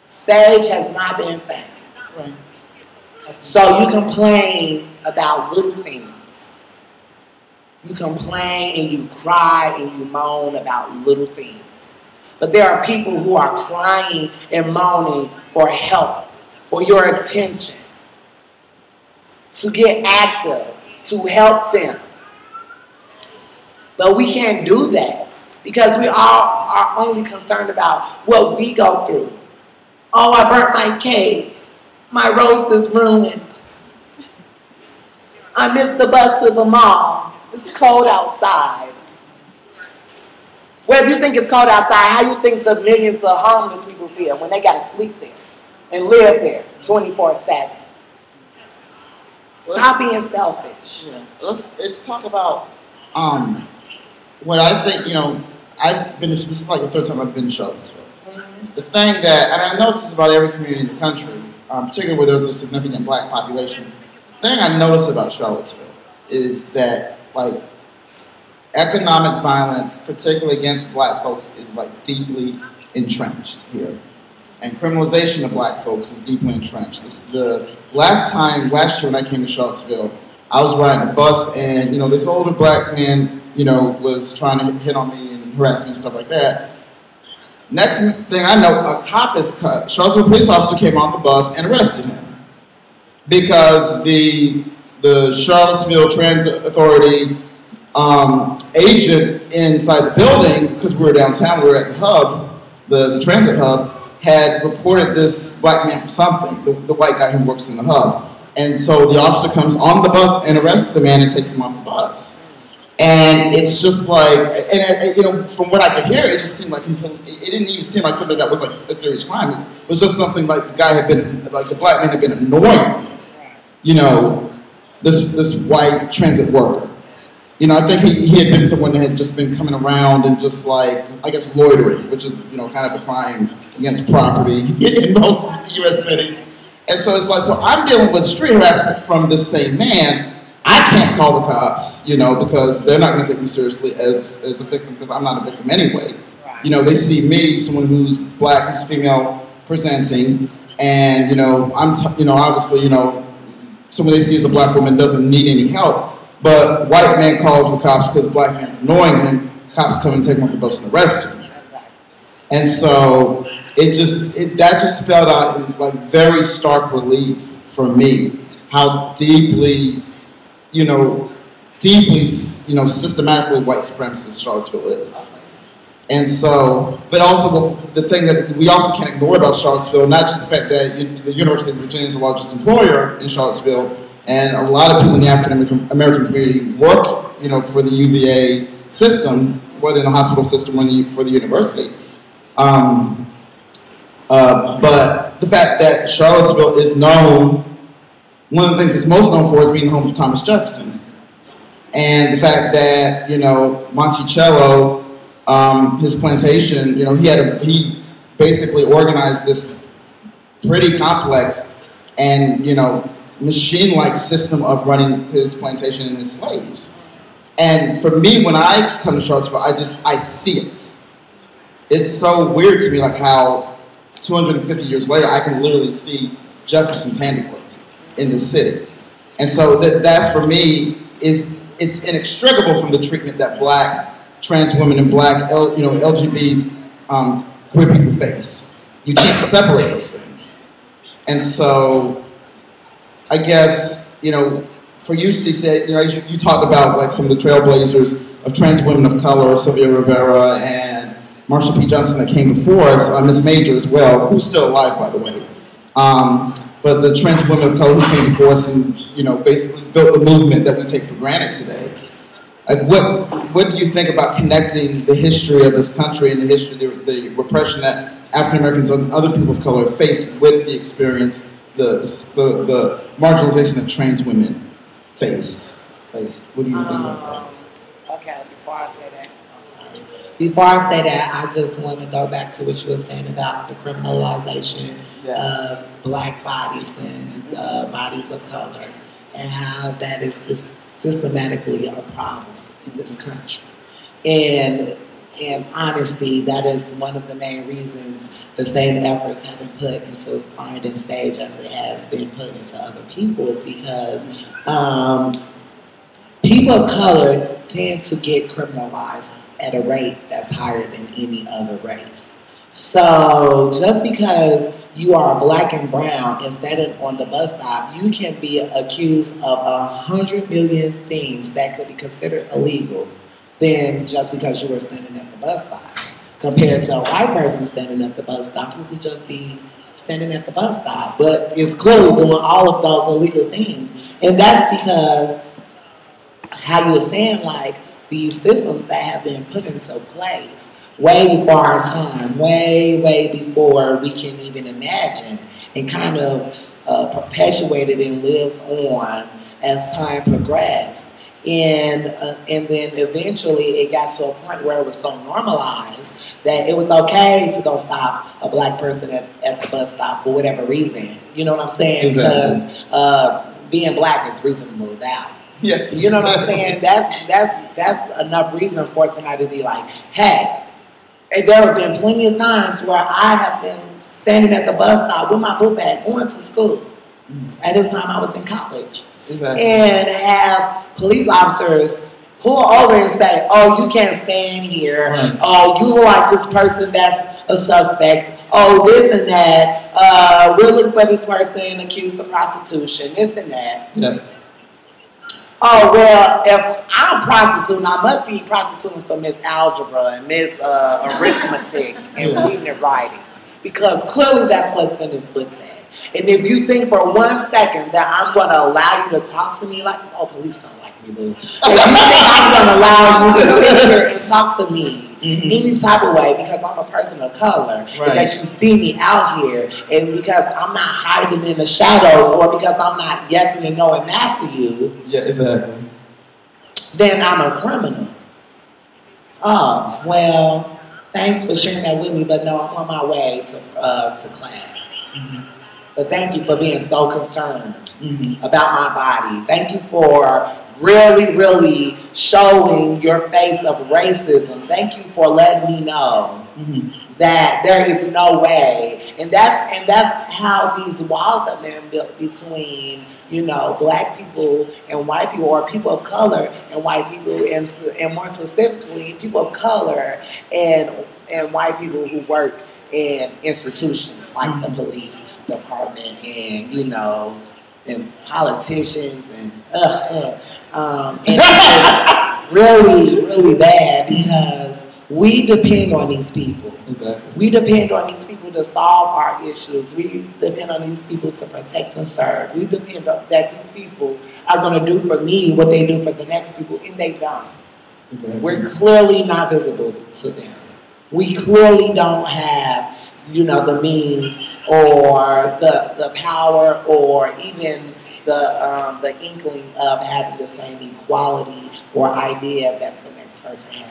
stage has not been found. Right. So you complain about little things. You complain and you cry and you moan about little things. But there are people who are crying and moaning for help, for your attention, to get active, to help them. But we can't do that because we all are only concerned about what we go through. Oh, I burnt my cake. My roast is ruined. I missed the bus to the mall. It's cold outside. Well, if you think it's cold outside, how you think the millions of homeless people feel when they got to sleep there and live there 24/7? Stop being selfish. Yeah. Let's talk about what I think, I've been, this is like the third time I've been to Charlottesville. Mm-hmm. The thing that, I notice this about every community in the country, particularly where there's a significant black population. The thing I notice about Charlottesville is that, like, economic violence, particularly against black folks, is, like, deeply entrenched here. And criminalization of black folks is deeply entrenched. Last year when I came to Charlottesville, I was riding a bus and, this older black man, was trying to hit on me and harass me and stuff like that. Next thing I know, a cop is cut. Charlottesville police officer came on the bus and arrested him because the Charlottesville Transit Authority agent inside the building, because we were downtown, we were at the hub, the transit hub, had reported this black man for something, the white guy who works in the hub. And so the officer comes on the bus and arrests the man and takes him off the bus. And it's just like, and you know, from what I could hear, it just seemed like, it didn't even seem like something that was like a serious crime. It was just something like the guy had been, like the black man had been annoying, you know, this white transit worker. You know, I think he had been someone that had just been coming around and just like, I guess, loitering, which is, you know, kind of a crime against property in most U.S. cities. And so it's like, so I'm dealing with street harassment from this same man. I can't call the cops, you know, because they're not going to take me seriously as a victim, because I'm not a victim anyway. Right. You know, they see me, someone who's black, who's female presenting, and, you know, obviously, you know, someone they see as a black woman doesn't need any help. But white man calls the cops because black man's annoying him. Cops come and take him off the bus and arrest him. And so that just spelled out in like very stark relief for me how deeply, systematically white supremacist Charlottesville is. And so, but also the thing that we also can't ignore about Charlottesville, not just the fact that the University of Virginia is the largest employer in Charlottesville, and a lot of people in the African American community work, for the UVA system, whether in the hospital system or for the university. But the fact that Charlottesville is known, one of the things it's most known for is being the home of Thomas Jefferson. And the fact that, Monticello, his plantation, he basically organized this pretty complex and, machine-like system of running his plantation and his slaves. And for me, when I come to Charlottesville, I see it. It's so weird to me, like how 250 years later, I can literally see Jefferson's handiwork in the city. And so that for me it's inextricable from the treatment that black trans women and black LGBT queer people face. You can't separate those things. And so I guess, for you, CeCe, you talk about like some of the trailblazers of trans women of color, Sylvia Rivera and Marsha P. Johnson that came before us, Miss Major as well, who's still alive, by the way. But the trans women of color who came before us and, basically built the movement that we take for granted today. Like, what do you think about connecting the history of this country and the history, the repression that African Americans and other people of color faced with the experience, the marginalization that trans women face? Like, what do you think about that? Okay, Before I say that, I just want to go back to what you were saying about the criminalization of black bodies and bodies of color, and how that is systematically a problem in this country. And honestly, that is one of the main reasons the same efforts have been put into finding stage as it has been put into other people, is because people of color tend to get criminalized at a rate that's higher than any other race. So just because you are black and brown and standing on the bus stop, you can be accused of 100 million things that could be considered illegal than just because you were standing at the bus stop. Compared to a white person standing at the bus stop, who could just be standing at the bus stop, but is clearly doing all of those illegal things. And that's because, how you were saying, like, these systems that have been put into place way before our time, way before we can even imagine, and kind of perpetuated and lived on as time progressed. And then eventually it got to a point where it was so normalized that it was okay to go stop a black person at the bus stop for whatever reason. You know what I'm saying? Exactly. Because being black is reasonable doubt. Yes. You know what I'm saying? That's enough reason for somebody to be like, hey. And there have been plenty of times where I have been standing at the bus stop with my book bag going to school. At this time I was in college. Exactly. And have police officers pull over and say, oh, you can't stand here. Right. Oh, you look like this person that's a suspect. Oh, this and that. We're looking for this person accused of prostitution. This and that. Yeah. Oh, well, if I'm prostituting, I must be prostituting for Miss Algebra and Miss Arithmetic and reading and writing. Because clearly that's what's in this book bag. And if you think for 1 second that I'm going to allow you to talk to me like, oh, police don't like me, boo. If you think I'm going to allow you to sit here and talk to me any type of way because I'm a person of color, and that you see me out here, and because I'm not hiding in the shadows, or because I'm not guessing and knowing master you, yeah, exactly, then I'm a criminal. Oh, well, thanks for sharing that with me, but no, I'm on my way to class. But thank you for being so concerned about my body. Thank you for really, really showing your face of racism. Thank you for letting me know that there is no way. And that's how these walls have been built between, you know, black people and white people, or people of color and white people, and more specifically, people of color and white people who work in institutions like the police department and, you know, and politicians and it's really, really bad because we depend on these people. Exactly. We depend on these people to solve our issues. We depend on these people to protect and serve. We depend on that these people are going to do for me what they do for the next people, and they don't. Exactly. We're clearly not visible to them. We clearly don't have, you know, the means or the power or even the inkling of having the same equality or idea that the next person has.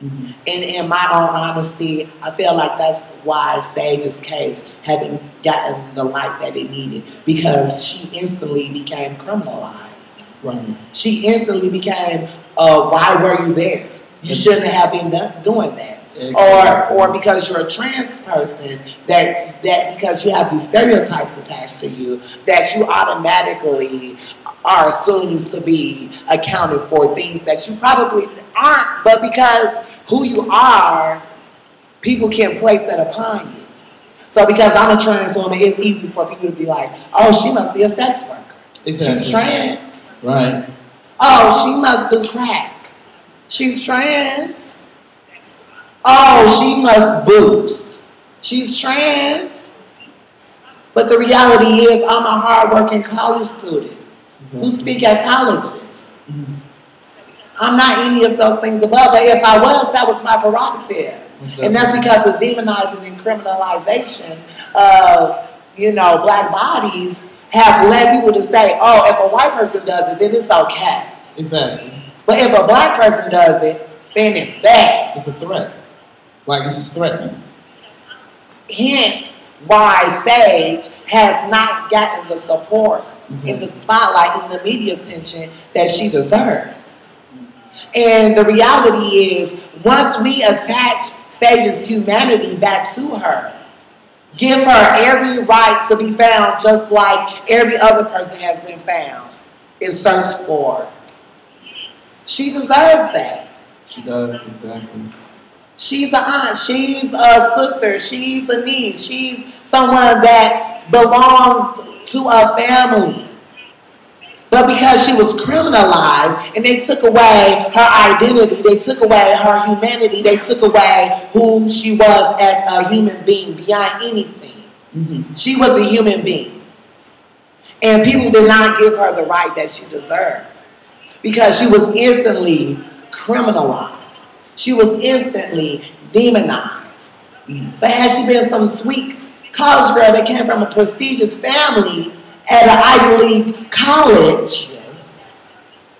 And in my own honesty, I feel like that's why Sage's case hasn't gotten the light that it needed, because she instantly became criminalized. Right. She instantly became, why were you there? You shouldn't have been doing that. Exactly. Or because you're a trans person, that because you have these stereotypes attached to you, that you automatically are assumed to be accounted for things that you probably aren't, but because who you are, people can place that upon you. So because I'm a trans woman, it's easy for people to be like, oh, she must be a sex worker. Exactly. She's trans. Right. Oh, she must do crack. She's trans. Oh, she must boost. She's trans. But the reality is, I'm a hard-working college student who speak at colleges. I'm not any of those things above, but if I was, that was my prerogative. And that's because the demonizing and criminalization of, you know, black bodies have led people to say, oh, if a white person does it, then it's okay. Exactly. But if a black person does it, then it's bad. It's a threat. Like, this is threatening. Hence why Sage has not gotten the support in the spotlight, in the media attention that she deserves. And the reality is, once we attach Sage's humanity back to her, give her every right to be found just like every other person has been found and searched for, she deserves that. She does, exactly. She's an aunt, she's a sister, she's a niece, she's someone that belonged to a family. But because she was criminalized and they took away her identity, they took away her humanity, they took away who she was as a human being beyond anything. She was a human being. And people did not give her the right that she deserved because she was instantly criminalized. She was instantly demonized. But had she been some sweet college girl that came from a prestigious family at an Ivy League college,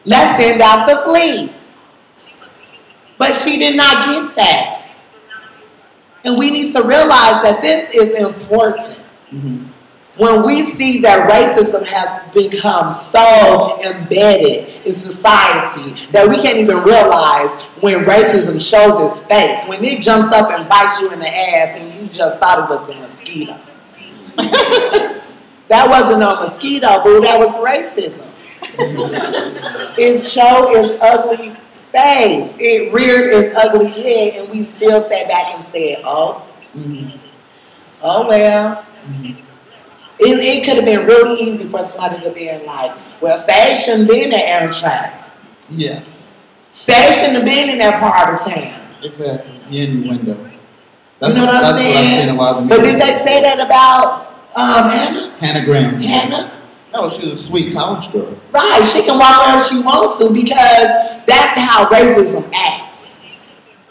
let's send out the fleet. But she did not get that. And we need to realize that this is important. When we see that racism has become so embedded in society that we can't even realize when racism shows its face, when it jumps up and bites you in the ass and you just thought it was a mosquito. That wasn't no mosquito, boo, that was racism. It showed its ugly face. It reared its ugly head, and we still sat back and said, oh, oh well. It could have been really easy for somebody to be like, well, Sage shouldn't be in that Aaron track. Yeah. Sage shouldn't have been in that part of town. Exactly. The innuendo. You know what I'm saying? What I've seen a lot of the But did they say that about Hannah? Hannah Graham. Hannah? No, she was a sweet college girl. Right, she can walk wherever she wants to because that's how racism acts.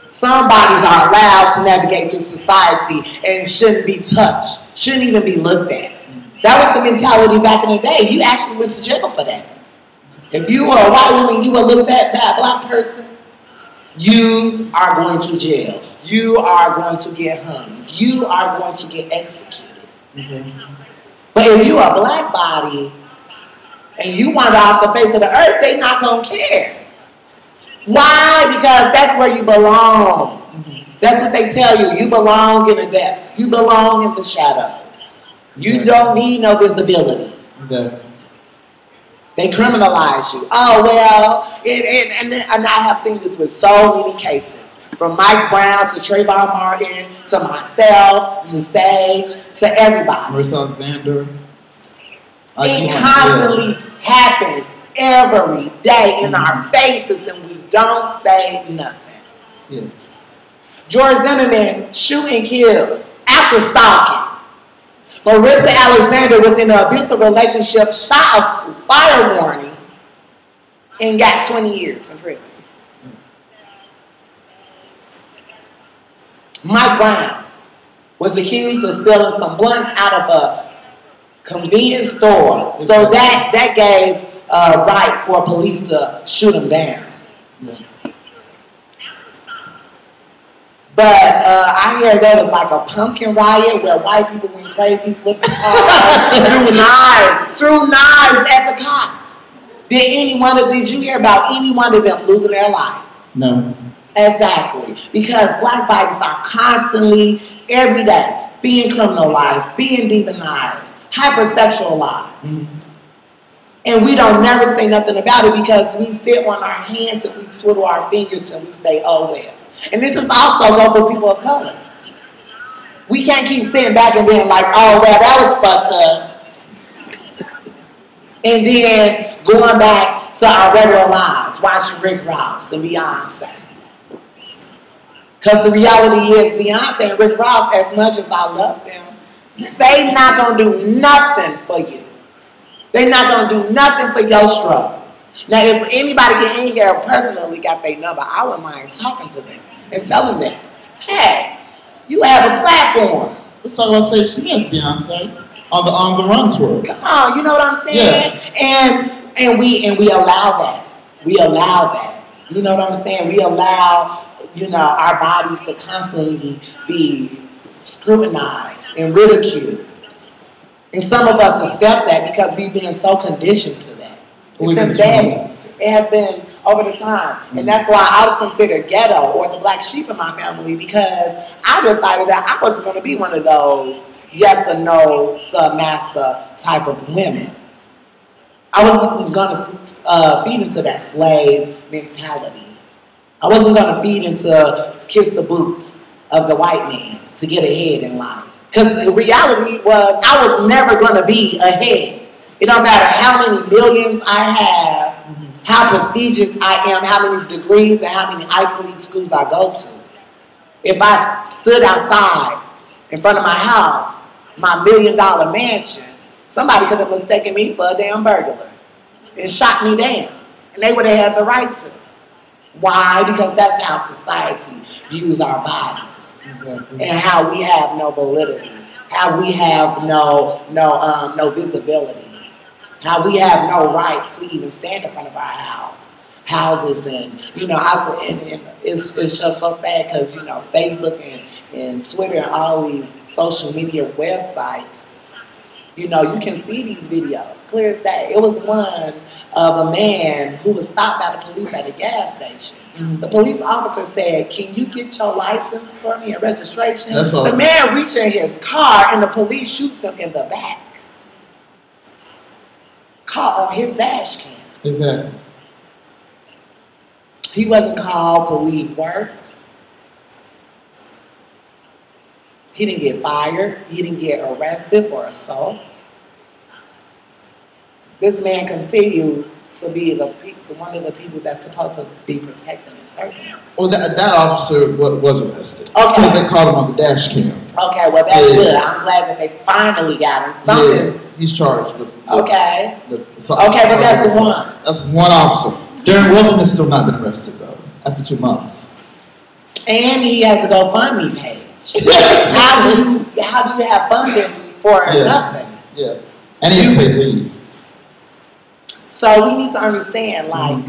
Some bodies are allowed to navigate through society and shouldn't be touched, shouldn't even be looked at. That was the mentality back in the day. You actually went to jail for that. If you were a white woman, you were looked at by a black person, you are going to jail. You are going to get hung. You are going to get executed. Mm-hmm. But if you are a black body and you wander off the face of the earth, they're not going to care. Why? Because that's where you belong. Mm-hmm. That's what they tell you. You belong in the depths. You belong in the shadow. You don't need no visibility. Exactly. They criminalize you. Oh, well, and I have seen this with so many cases. From Mike Brown to Trayvon Martin to myself to Sage to everybody. Marissa Alexander. It constantly happens every day in our faces and we don't say nothing. Yes. George Zimmerman shooting kills after stalking. Marissa Alexander was in an abusive relationship, shot a fire warning, and got 20 years in prison. Mike Brown was accused of stealing some blunts out of a convenience store. So that gave right for police to shoot him down. Yeah. But I hear there was like a pumpkin riot where white people went crazy flipping cars, threw knives at the cops. Did you hear about any one of them losing their life? No. Exactly. Because black bodies are constantly, every day, being criminalized, being demonized, hypersexualized. Mm-hmm. And we don't never say nothing about it because we sit on our hands and we twiddle our fingers and we say, oh well. And this is also go for people of color. We can't keep sitting back and being like, oh well, that was fucked up. And then going back to our regular lives, watching Rick Ross and Beyonce. Because the reality is, Beyonce and Rick Ross, as much as I love them, they not going to do nothing for you. They're not going to do nothing for your struggle. Now, if anybody in here personally got their number, I wouldn't mind talking to them and telling them, hey, you have a platform. Let's talk about Sage Smith, Beyonce, on the Run tour. Come on, you know what I'm saying? Yeah. And we allow that. We allow that. You know what I'm saying? We allow, our bodies to constantly be scrutinized and ridiculed. And some of us accept that because we've been so conditioned to that. It's embedded. It has been over the time. Mm-hmm. And that's why I was considered ghetto or the black sheep in my family because I decided that I wasn't going to be one of those yes or no submaster type of women. I wasn't going to feed into that slave mentality. I wasn't going to feed into kiss the boots of the white man to get ahead in life. Because the reality was I was never going to be ahead. It don't matter how many millions I have, how prestigious I am, how many degrees and how many Ivy League schools I go to. If I stood outside in front of my house, my $1 million mansion, somebody could have mistaken me for a damn burglar and shot me down. And they would have had the right to. Why? Because that's how society views our bodies. Exactly. And how we have no validity, how we have no visibility, how we have no right to even stand in front of our houses, and it's just so sad because Facebook and Twitter and all these social media websites, you can see these videos clear as day. It was one of a man who was stopped by the police at a gas station. Mm-hmm. The police officer said, "Can you get your license for me and registration?" The man reached in his car and the police shoots him in the back. Caught on his dash cam. Exactly. He wasn't called to leave work. He didn't get fired. He didn't get arrested for assault. this man continued to be one of the people that's supposed to be protecting and serving. Well, that officer was arrested. Okay. Because they caught him on the dash cam. Okay, well that's good. I'm glad that they finally got him. Something. Yeah, he's charged. Okay. But that's one. That's one officer. Darren Wilson has still not been arrested though, after 2 months. And he has a GoFundMe page. How do you have funding for nothing? Yeah. And he has paid leave. So we need to understand, like,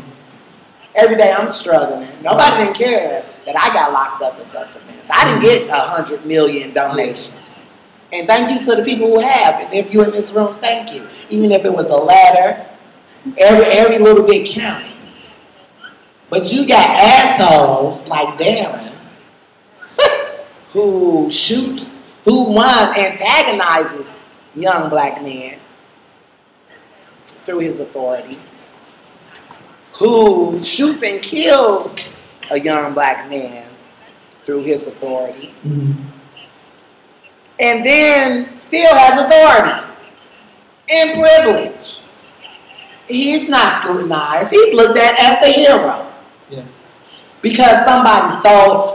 every day I'm struggling. Nobody didn't care that I got locked up for self-defense. I didn't get 100 million donations. And thank you to the people who have. And if you're in this room, thank you. Even if it was a letter, every little bit counted. But you got assholes like Darren who antagonizes young black men through his authority, who shoots and kills a young black man through his authority, and then still has authority and privilege. He's not scrutinized. He's looked at as the hero. Yeah. Because somebody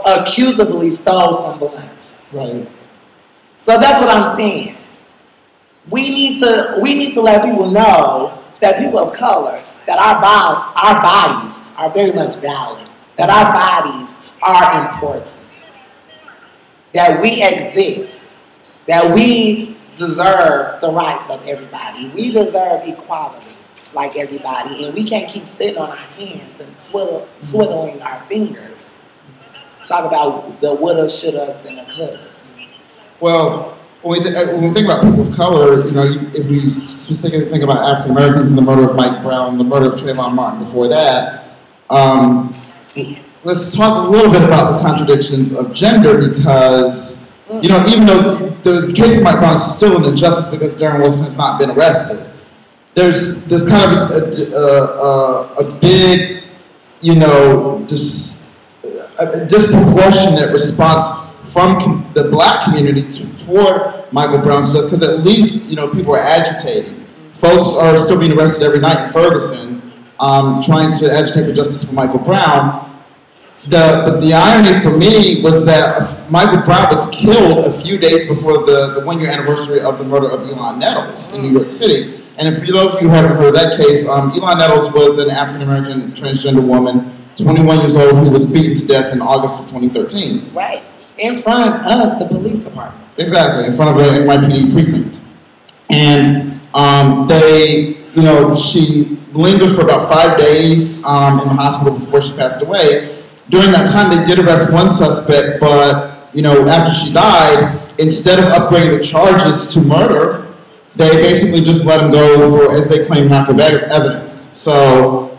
accusably stole some blunts. Right. So that's what I'm saying. We need to let people know that people of color, that our bodies are very much valid, that our bodies are important, that we exist, that we deserve the rights of everybody. We deserve equality like everybody, and we can't keep sitting on our hands and twiddling our fingers. Talk about the woulda, shoulda, and the coulda. Well, when we think about people of color, if we specifically think about African Americans and the murder of Mike Brown, the murder of Trayvon Martin before that, let's talk a little bit about the contradictions of gender because, even though the case of Mike Brown is still an injustice because Darren Wilson has not been arrested, there's kind of a big, disproportionate response from the black community toward Michael Brown's stuff, because at least, people are agitating. Folks are still being arrested every night in Ferguson, trying to agitate for justice for Michael Brown. But the irony for me was that Michael Brown was killed a few days before the 1-year anniversary of the murder of Elon Nettles in New York City. And for those of you who haven't heard of that case, Elon Nettles was an African-American transgender woman, 21 years old, who was beaten to death in August of 2013. Right. In front of the police department. Exactly, in front of an NYPD precinct. And she lingered for about 5 days in the hospital before she passed away. During that time, they did arrest one suspect, but, after she died, instead of upgrading the charges to murder, they basically just let him go for, as they claim, lack of evidence. So,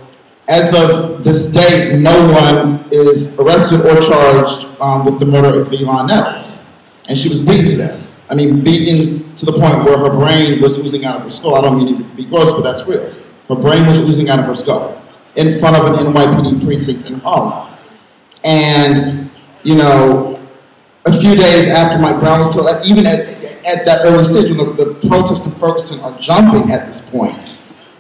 as of this date, no one is arrested or charged with the murder of Elon Nettles. And she was beaten to death. I mean, beaten to the point where her brain was oozing out of her skull. I don't mean to be gross, but that's real. Her brain was oozing out of her skull in front of an NYPD precinct in Harlem. And, a few days after Mike Brown was killed, even at that early stage when the protests in Ferguson are jumping at this point,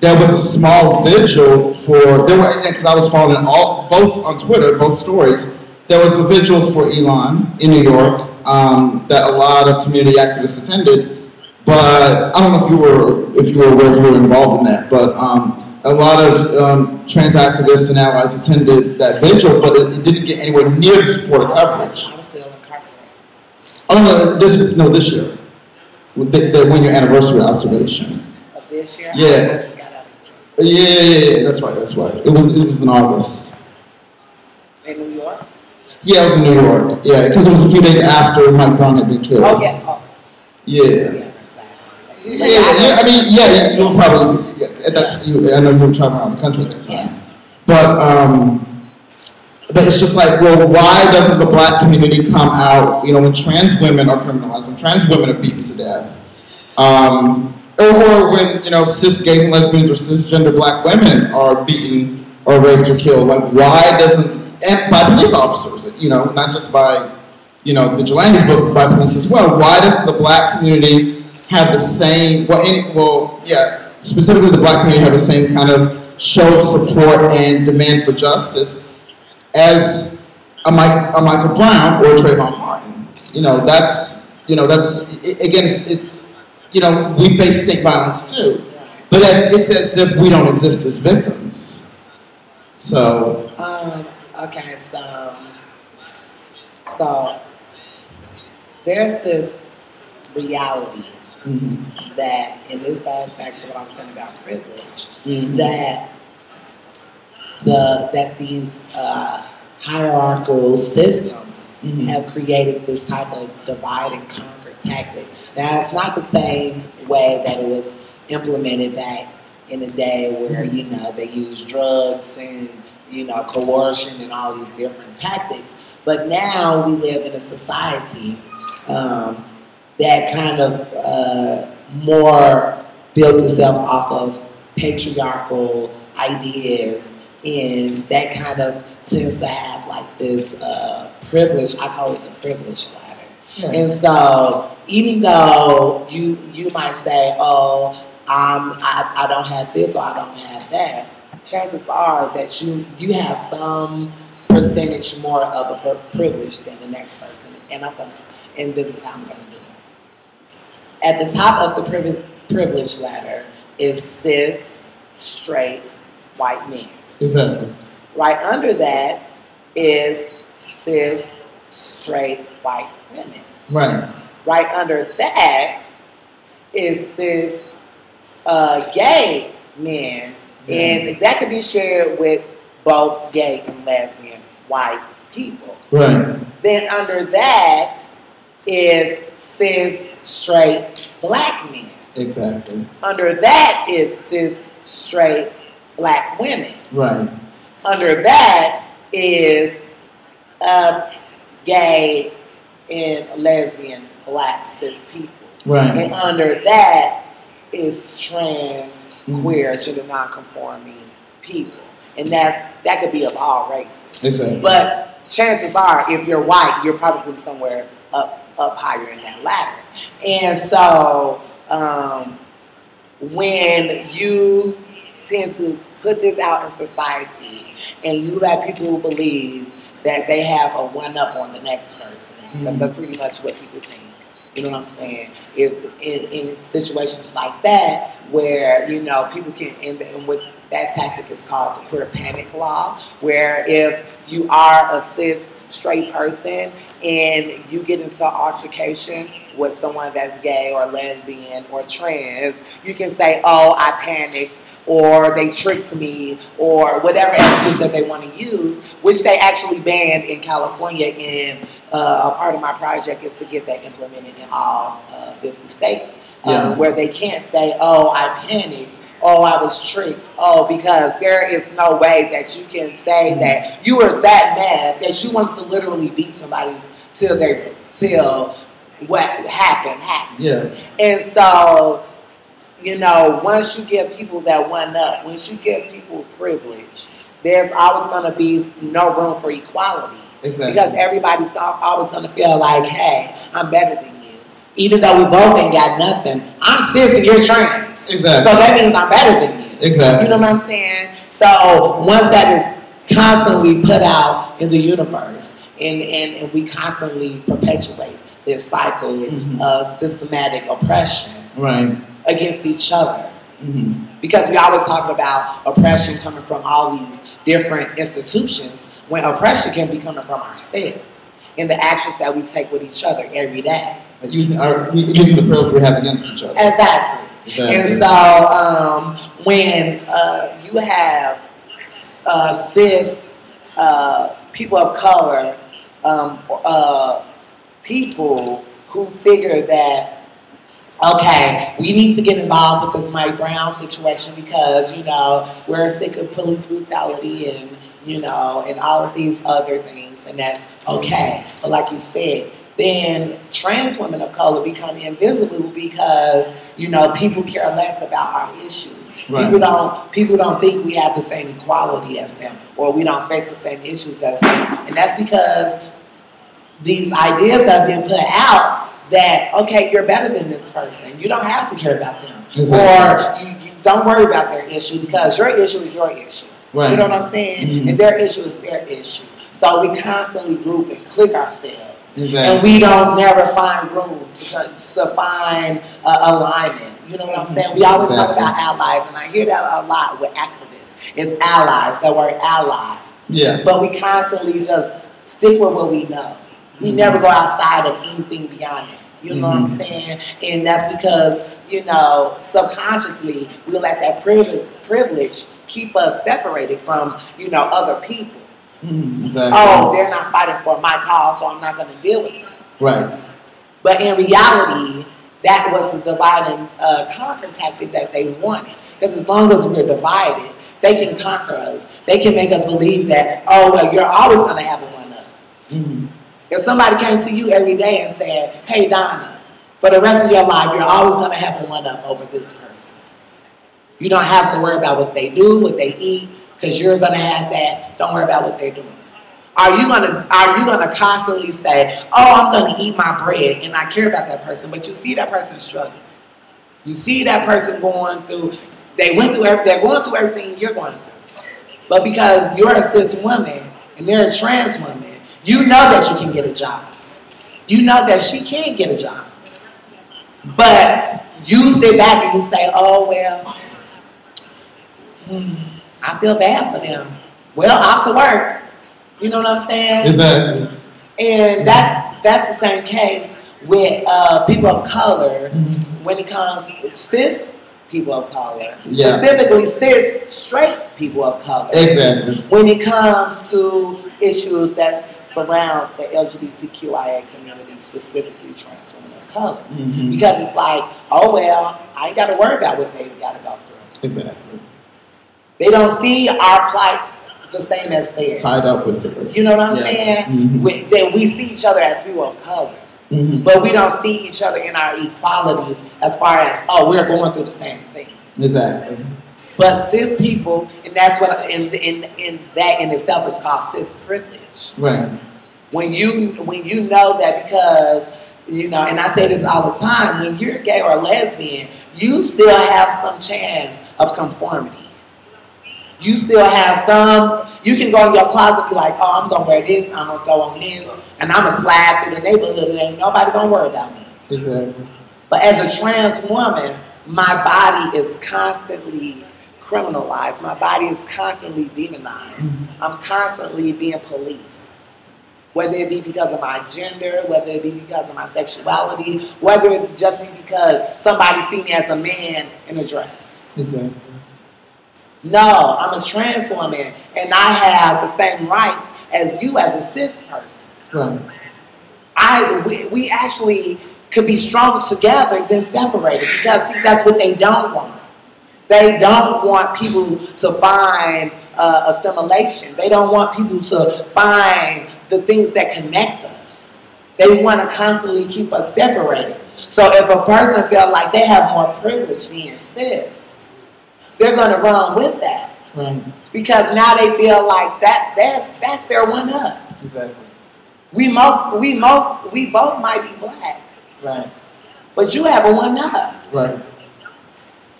there was a small vigil because I was following both on Twitter, both stories. There was a vigil for Elon in New York that a lot of community activists attended, but I don't know if you were aware, if you were involved in that, but a lot of trans activists and allies attended that vigil, but it didn't get anywhere near the supportive coverage. I was still incarcerated. Oh no, this year, the 1-year anniversary observation. Of this year? Yeah. Yeah, that's right. It was in August. In New York? Yeah, it was in New York. Yeah, because it was a few days after Mike Brown had been killed. Oh, yeah. Oh. Yeah. I mean, you were probably, at that time, I know you were traveling around the country at that time. But it's just like, well, why doesn't the black community come out, when trans women are criminalized, when trans women are beaten to death? Or when, cis gays and lesbians or cisgender black women are beaten or raped or killed. Like, why doesn't, and by police officers, not just by, vigilantes, but by police as well. Why doesn't the black community have the same, specifically the Black community, have the same kind of show of support and demand for justice as a Michael Brown or a Trayvon Martin. That's again, it's we face state violence too, but it's as if we don't exist as victims. So. Okay, so there's this reality that, and this goes back to what I was saying about privilege, that these hierarchical systems have created this type of divide and conquer tactic. Now, it's not the same way that it was implemented back in the day where, they used drugs and, coercion and all these different tactics. But now we live in a society that kind of more built itself off of patriarchal ideas, and that kind of tends to have like this privilege. I call it the privilege ladder. Yeah. And so even though you might say, oh, I don't have this or I don't have that, chances are that you have some percentage more of a privilege than the next person. And this is how I'm going to do it. At the top of the privilege ladder is cis, straight, white men. Exactly. Right under that is cis, straight, white women. Right. Right under that is cis, gay men. And that can be shared with both gay and lesbian white people. Right. Then under that is cis, straight, black men. Exactly. Under that is cis, straight, black women. Right. Under that is gay and lesbian black cis people. Right. And under that is trans, queer, gender non-conforming people. And that could be of all races. Exactly. But chances are, if you're white, you're probably somewhere up higher in that ladder. And so when you tend to put this out in society and you let people believe that they have a one-up on the next person, because that's pretty much what people think. You know what I'm saying? In situations like that, where people can, and what that tactic is called the queer panic law, where if you are a cis straight person and you get into altercation with someone that's gay or lesbian or trans, you can say, "Oh, I panicked," or "they tricked me," or whatever excuse that they want to use, which they actually banned in California. And a part of my project is to get that implemented in all 50 states, where they can't say, "Oh, I panicked," "Oh, I was tricked," because there is no way that you can say that you were that mad that you want to literally beat somebody till what happened. Yeah. And so, once you give people that one up, once you give people privilege, there's always going to be no room for equality. Exactly. Because everybody's always going to feel like, hey, I'm better than you. Even though we both ain't got nothing, I'm cis and you're trans. Exactly. So that means I'm better than you. Exactly. You know what I'm saying? So once that is constantly put out in the universe, and we constantly perpetuate this cycle of systematic oppression against each other. Because we always talking about oppression coming from all these different institutions, when oppression can be coming from ourselves in the actions that we take with each other every day. Using the privilege we have against each other. Exactly. And so when you have cis people of color, people who figure that, okay, we need to get involved with this Mike Brown situation because, we're sick of police brutality and, and all of these other things, and that's okay. But like you said, then trans women of color become invisible because, people care less about our issues. Right. People don't think we have the same equality as them, or we don't face the same issues as them. And that's because these ideas have been put out that, okay, you're better than this person. You don't have to care about them. Exactly. Or don't worry about their issue because your issue is your issue. Right. You know what I'm saying? And their issue is their issue. So we constantly group and click ourselves. Exactly. And we don't never find room to find alignment. You know what I'm saying? We always talk about allies, and I hear that a lot with activists. It's allies, the word ally. Yeah. But we constantly just stick with what we know. We never go outside of anything beyond it. You know what I'm saying? And that's because, you know, subconsciously we let that privilege keep us separated from, you know, other people. Exactly. Oh, they're not fighting for my cause, so I'm not going to deal with them. Right. But in reality, that was the divide and conquer tactic that they wanted. Because as long as we're divided, they can conquer us. They can make us believe that, oh, well, you're always going to have a one-up. If somebody came to you every day and said, hey, Donna, for the rest of your life, you're always going to have a one-up over this person. You don't have to worry about what they do, what they eat, because you're going to have that. Don't worry about what they're doing. Are you gonna constantly say, oh, I'm going to eat my bread and I care about that person, but you see that person struggling. You see that person going through, they're going through everything you're going through. But because you're a cis woman and they're a trans woman, you know that you can get a job. You know that she can get a job. But you sit back and you say, oh, well, I feel bad for them. Well, off to work. You know what I'm saying? Exactly. And that's the same case with people of color when it comes to cis people of color. Yeah. Specifically cis straight people of color. Exactly. When it comes to issues that surrounds the LGBTQIA community, specifically trans women of color. Because it's like, oh well, I ain't got to worry about what they've got to go through. Exactly. They don't see our plight the same as theirs. Tied up with theirs. You know what I'm saying? We see each other as people of color. But we don't see each other in our equalities as far as, oh, we're going through the same thing. Exactly. But cis people, and that's what in that in itself is called cis privilege. Right. When you know that, because you know, and I say this all the time, when you're gay or lesbian, you still have some chance of conformity. You still have some. You can go in your closet and be like, oh, I'm gonna wear this, I'm gonna go on this, and I'm gonna slide through the neighborhood and ain't nobody gonna worry about me. Exactly. But as a trans woman, my body is constantly criminalized. My body is constantly demonized. I'm constantly being policed. Whether it be because of my gender, whether it be because of my sexuality, whether it just be because somebody see me as a man in a dress. Exactly. No, I'm a trans woman, and I have the same rights as you as a cis person. Right. We actually could be stronger together than separated, because see, that's what they don't want. They don't want people to find assimilation. They don't want people to find the things that connect us. They want to constantly keep us separated. So if a person feels like they have more privilege being cis, they're going to run with that. Right. Because now they feel like that's their one up. Exactly. We both might be black. Right. But you have a one up. Right.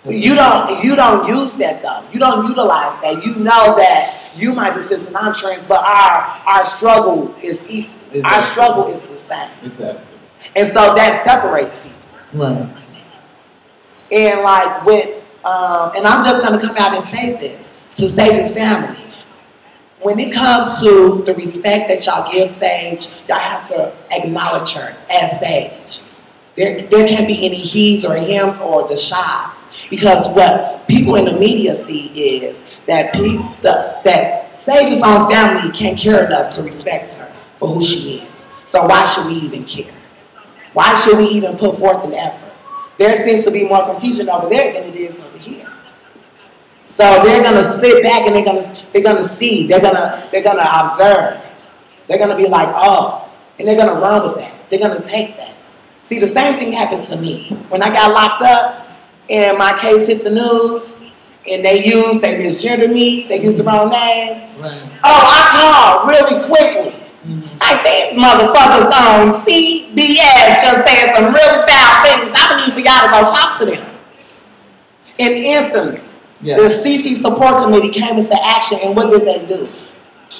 You don't use that though. You don't utilize that. You know that you might be cis and I'm trans, but our struggle is equal. Exactly. Our struggle is the same. Exactly. And so that separates people. Right. And like with and I'm just going to come out and say this to Sage's family. When it comes to the respect that y'all give Sage, y'all have to acknowledge her as Sage. There can't be any he's or him or the shy. Because what people in the media see is that that Sage's own family can't care enough to respect her for who she is. So why should we even care? Why should we even put forth an effort? There seems to be more confusion over there than it is over here. So they're gonna sit back and they're gonna see, they're gonna observe. They're gonna be like, oh, and they're gonna run with that. They're gonna take that. See, the same thing happens to me. When I got locked up and my case hit the news and they misgendered me, they used the wrong name. Right. Oh, I called really quickly. Like, these motherfuckers on CBS just saying some really foul things. I need for y'all to go talk to them. And instantly, Yes. the CeCe Support Committee came into action, and what did they do?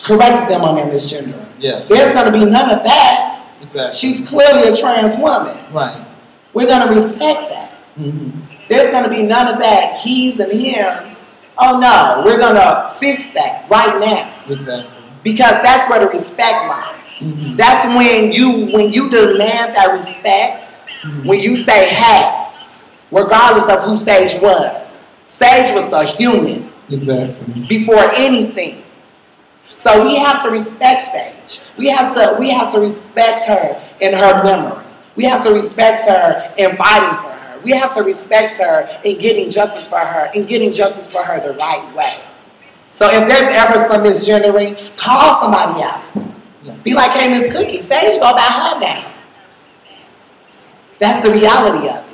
Corrected them on their misgendering. Yes. There's going to be none of that. Exactly. She's clearly a trans woman. Right. We're going to respect that. Mm-hmm. There's going to be none of that he's and him. Oh no, we're going to fix that right now. Exactly. Because that's where the respect lies. Mm-hmm. That's when you demand that respect, mm-hmm. when you say, hey, regardless of who Sage was. Sage was a human. Exactly. Before anything. So we have to respect Sage. We have to respect her in her memory. We have to respect her in fighting for her. We have to respect her in getting justice for her, and getting justice for her the right way. So if there's ever some misgendering, call somebody out. Yeah. Be like, hey, Miss Cookie, Sage go about her now. That's the reality of it.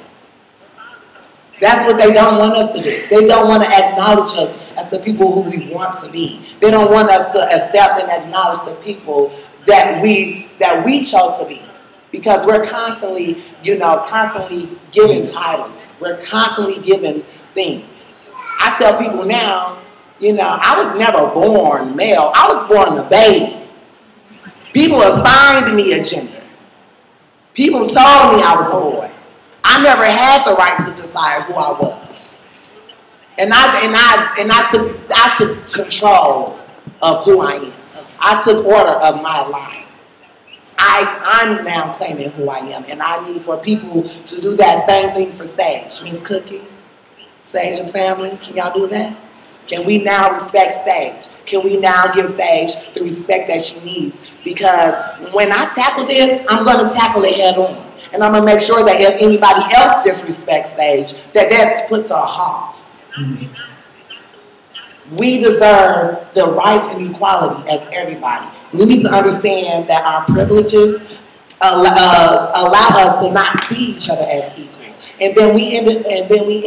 That's what they don't want us to do. They don't want to acknowledge us as the people who we want to be. They don't want us to accept and acknowledge the people that we chose to be. Because we're constantly, constantly giving titles. We're constantly giving things. I tell people now, I was never born male. I was born a baby. People assigned me a gender. People told me I was a boy. I never had the right to decide who I was. And I took control of who I am. I took order of my life. I'm now claiming who I am, and I need for people to do that same thing for Sage. Miss Cookie, Sage's family, can y'all do that? Can we now respect Sage? Can we now give Sage the respect that she needs? Because when I tackle this, I'm going to tackle it head on. And I'm going to make sure that if anybody else disrespects Sage, that's put to a halt. Mm-hmm. We deserve the rights and equality as everybody. We need to understand that our privileges allow us to not see each other as equals, and then we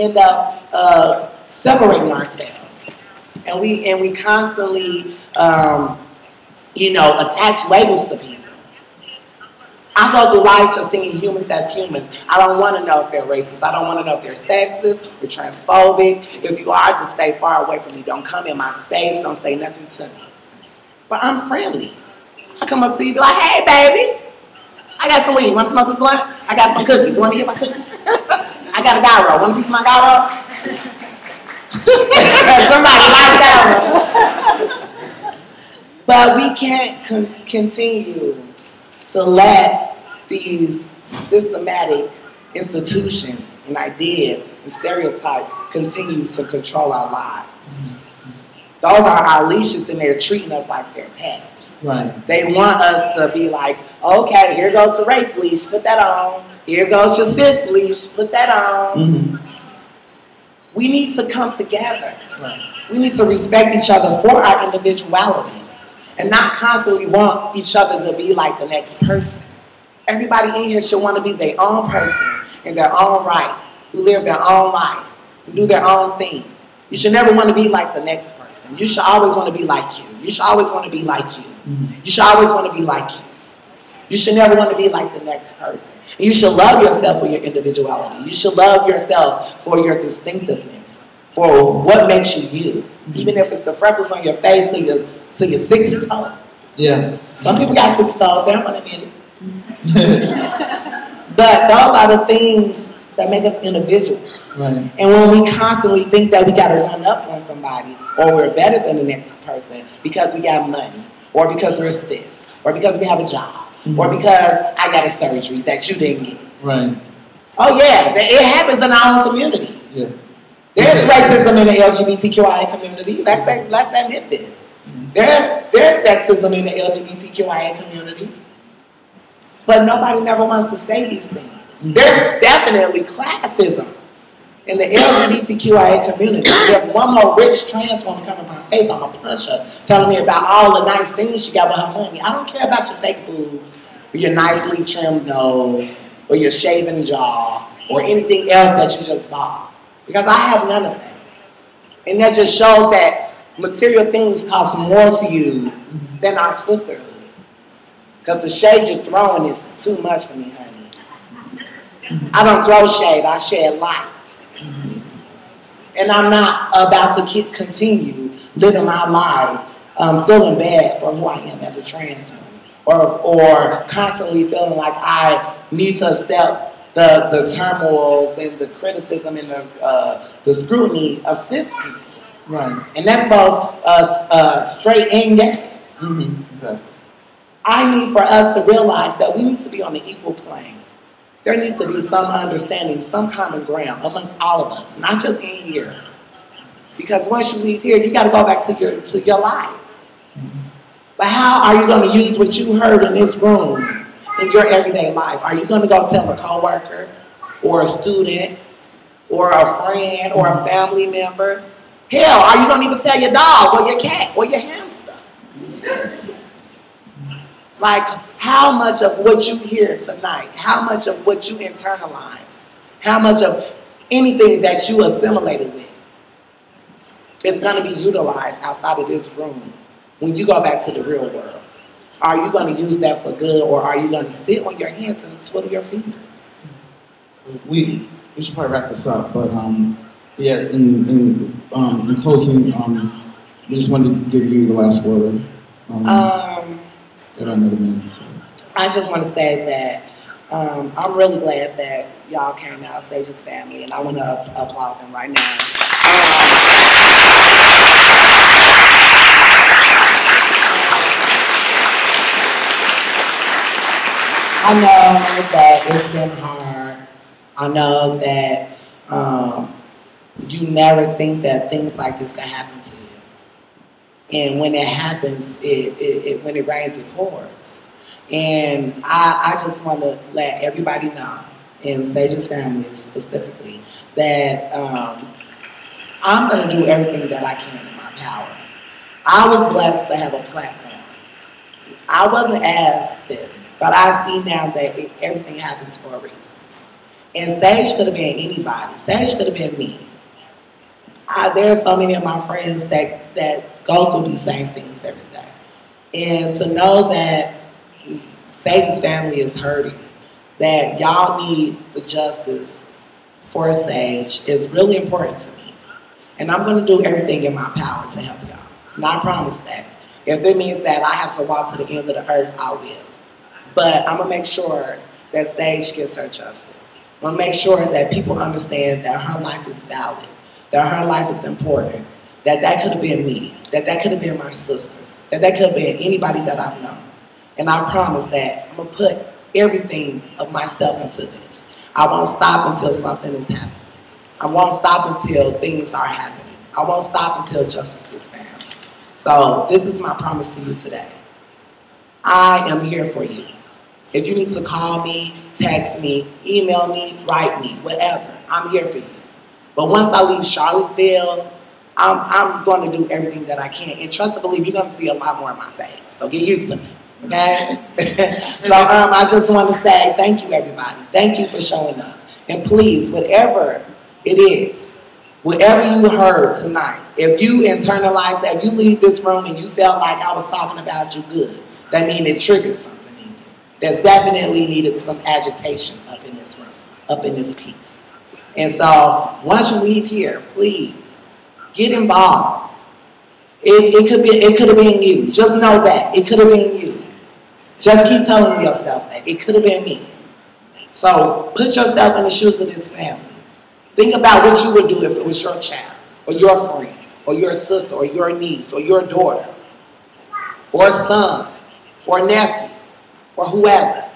end up separating ourselves, and we constantly attach labels to people. I go through life just seeing humans as humans. I don't want to know if they're racist. I don't want to know if they're sexist or transphobic. If you are, just stay far away from me. Don't come in my space. Don't say nothing to me. But I'm friendly. I come up to you and be like, hey, baby, I got some weed. You want to smoke this blunt? I got some cookies. You want to get my cookies? I got a gyro. Want a piece of my gyro? Somebody like that one. But we can't continue to let these systematic institutions and ideas and stereotypes continue to control our lives. Those are our leashes, and they're treating us like they're pets. Right. They want us to be like, okay, here goes the race leash, put that on. Here goes your cis leash, put that on. Mm-hmm. We need to come together. Right. We need to respect each other for our individuality and not constantly want each other to be like the next person. Everybody in here should want to be their own person in their own right, who live their own life, who do their own thing. You should never want to be like the next person. You should always want to be like you. You should always want to be like you. Mm-hmm. You should always want to be like you. You should never want to be like the next person. And you should love yourself for your individuality. You should love yourself for your distinctiveness, for what makes you you. Mm-hmm. Even if it's the freckles on your face to your 6th toe. Yeah. Some people got 6 toes. They don't want to admit it. But those are the things that make us individuals. Right. And when we constantly think that we got to run up on somebody, or we're better than the next person because we got money, or because we're cis, or because we have a job, mm-hmm. or because I got a surgery that you didn't get. Right. Oh yeah, it happens in our own community. Yeah. There's racism in the LGBTQIA community. Let's admit this. Mm-hmm. There's sexism in the LGBTQIA community. But nobody never wants to say these things. Mm-hmm. There's definitely classism in the LGBTQIA community. If one more rich trans woman come in my face, I'm going to punch her, telling me about all the nice things she got with her money. I don't care about your fake boobs, or your nicely trimmed nose, or your shaven jaw, or anything else that you just bought. Because I have none of that. And that just shows that material things cost more to you than our sisterhood. Because the shade you're throwing is too much for me, honey. I don't throw shade, I shed light. And I'm not about to continue living my life feeling bad for who I am as a trans woman, or constantly feeling like I need to accept the turmoil and the criticism and the scrutiny of cis people. Right. And that's both straight and gay. Mm-hmm. Exactly. I need for us to realize that we need to be on the equal plane. There needs to be some understanding, some common ground amongst all of us, not just in here. Because once you leave here, you got to go back to your life. Mm-hmm. But how are you going to use what you heard in this room in your everyday life? Are you going to go tell a coworker or a student or a friend or a family member? Hell, are you going to even tell your dog or your cat or your hamster? Like, how much of what you hear tonight, how much of what you internalize, how much of anything that you assimilated with is going to be utilized outside of this room when you go back to the real world? Are you going to use that for good, or are you going to sit on your hands and twiddle your fingers? We should probably wrap this up, but yeah, in closing, we just wanted to give you the last word. I just want to say that I'm really glad that y'all came out, CeCe's family, and I want to applaud them right now. I know that it's been hard. I know that you never think that things like this can happen to you. And when it happens, when it rains, it pours. And I just want to let everybody know, and CeCe's family specifically, that I'm going to do everything that I can in my power. I was blessed to have a platform. I wasn't asked this, but I see now that everything happens for a reason. And CeCe could have been anybody. CeCe could have been me. There are so many of my friends that go through these same things every day. And to know that CeCe's family is hurting, that y'all need the justice for CeCe is really important to me. And I'm going to do everything in my power to help y'all. And I promise that. If it means that I have to walk to the end of the earth, I will. But I'm going to make sure that CeCe gets her justice. I'm going to make sure that people understand that her life is valid, that her life is important, that could have been me, that could have been my sisters, that could have been anybody that I've known. And I promise that I'm going to put everything of myself into this. I won't stop until something is happening. I won't stop until things are happening. I won't stop until justice is found. So this is my promise to you today. I am here for you. If you need to call me, text me, email me, write me, whatever, I'm here for you. But once I leave Charlottesville, I'm going to do everything that I can. And trust and believe, you're going to see a lot more in my face. So get used to me, okay? So I just want to say thank you, everybody. Thank you for showing up. And please, whatever it is, whatever you heard tonight, if you internalize that, you leave this room and you felt like I was talking about you good, that means it triggered something in you. There's definitely needed some agitation up in this room, up in this piece. And so once you leave here, please get involved. It could have been you. Just know that it could have been you. Just keep telling yourself that it could have been me. So put yourself in the shoes of this family. Think about what you would do if it was your child, or your friend, or your sister, or your niece, or your daughter, or son, or nephew, or whoever.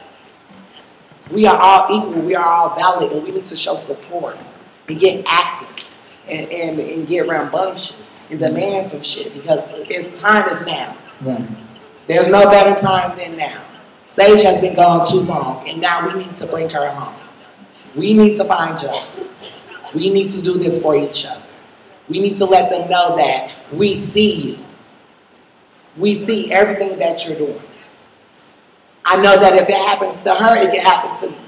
We are all equal, we are all valid, and we need to show support and get active and get rambunctious and demand some shit, because time is now. Right. There's no better time than now. CeCe has been gone too long, and now we need to bring her home. We need to find justice. We need to do this for each other. We need to let them know that we see you. We see everything that you're doing. I know that if it happens to her, it can happen to me.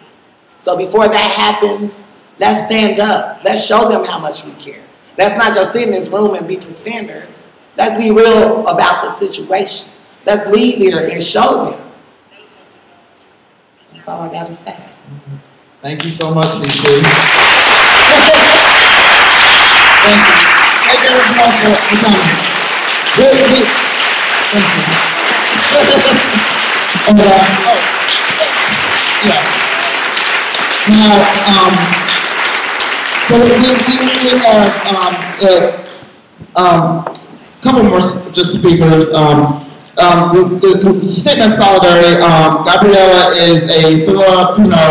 So before that happens, let's stand up. Let's show them how much we care. Let's not just sit in this room and be pretenders. Let's be real about the situation. Let's leave here and show them. That's all I got to say. Thank you so much, CeCe. Thank you. Thank you everyone for coming. Thank you. And, yeah. Now, so we have a couple more just speakers. The statement of solidarity, Gabriela is a Filipino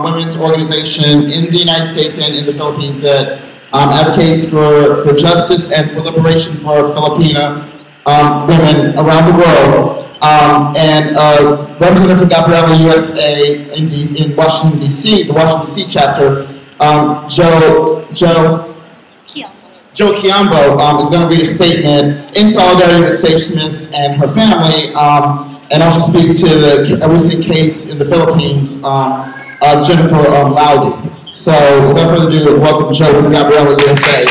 women's organization in the United States and in the Philippines that advocates for justice and for liberation for Filipino women around the world. And representative for Gabriela USA in Washington, D.C., the Washington, D.C. chapter, Joe Chiambo is going to read a statement in solidarity with Sage Smith and her family, and also speak to a recent case in the Philippines of Jennifer Laude. So, without further ado, welcome Joe from Gabriela USA.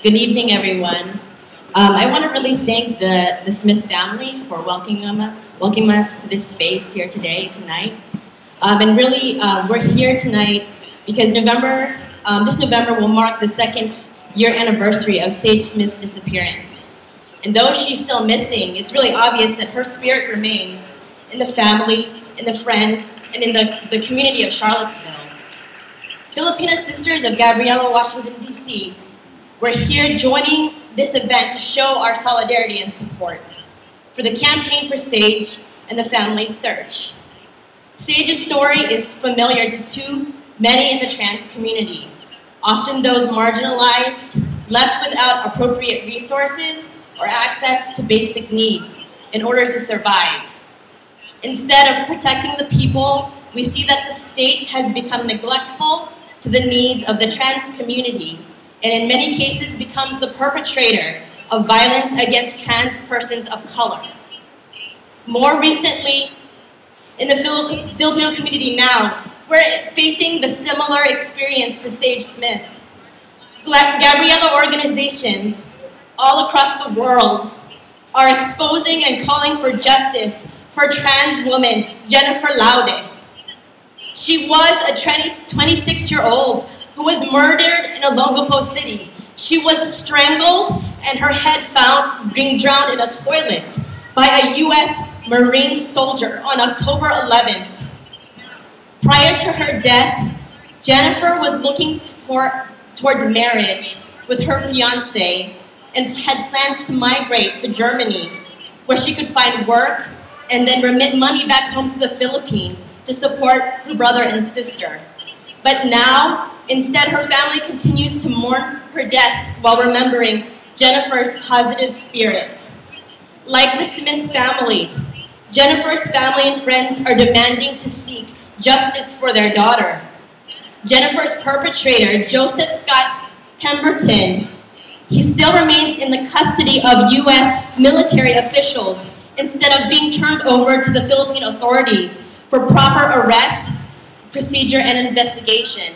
Good evening, everyone. I want to really thank the Smith family for welcoming us to this space here tonight. And really, we're here tonight because this November will mark the 2nd year anniversary of Sage Smith's disappearance. And though she's still missing, it's really obvious that her spirit remains in the family, in the friends, and in the community of Charlottesville. Filipino Sisters of Gabriela, Washington, D.C., we're here joining this event to show our solidarity and support for the campaign for Sage and the family's search. Sage's story is familiar to too many in the trans community, often those marginalized, left without appropriate resources or access to basic needs in order to survive. Instead of protecting the people, we see that the state has become neglectful to the needs of the trans community, and in many cases becomes the perpetrator of violence against trans persons of color. More recently, in the Filipino community now, we're facing the similar experience to Sage Smith. Gabriela organizations all across the world are exposing and calling for justice for trans woman Jennifer Laude. She was a 26-year-old who was murdered in Olongapo City. She was strangled and her head found being drowned in a toilet by a U.S. Marine soldier on October 11th. Prior to her death, Jennifer was looking towards marriage with her fiancé and had plans to migrate to Germany, where she could find work and then remit money back home to the Philippines to support her brother and sister. But now, instead, her family continues to mourn her death while remembering Jennifer's positive spirit. Like the Smith family, Jennifer's family and friends are demanding to seek justice for their daughter. Jennifer's perpetrator, Joseph Scott Pemberton, he still remains in the custody of U.S. military officials instead of being turned over to the Philippine authorities for proper arrest, procedure, and investigation.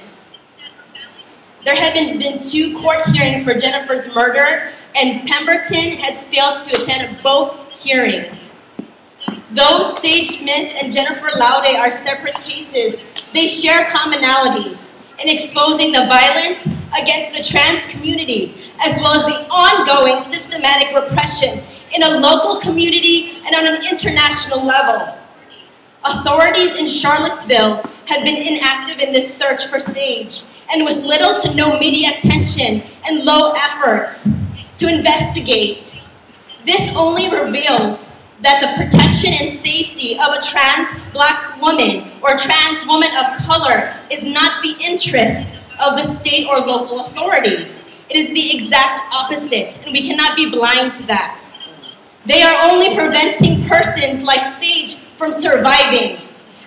There have been 2 court hearings for Jennifer's murder, and Pemberton has failed to attend both hearings. Though Sage Smith and Jennifer Laude are separate cases, they share commonalities in exposing the violence against the trans community, as well as the ongoing systematic repression in a local community and on an international level. Authorities in Charlottesville have been inactive in this search for Sage, and with little to no media attention and low efforts to investigate. This only reveals that the protection and safety of a trans black woman or trans woman of color is not the interest of the state or local authorities. It is the exact opposite, and we cannot be blind to that. They are only preventing persons like Sage from surviving,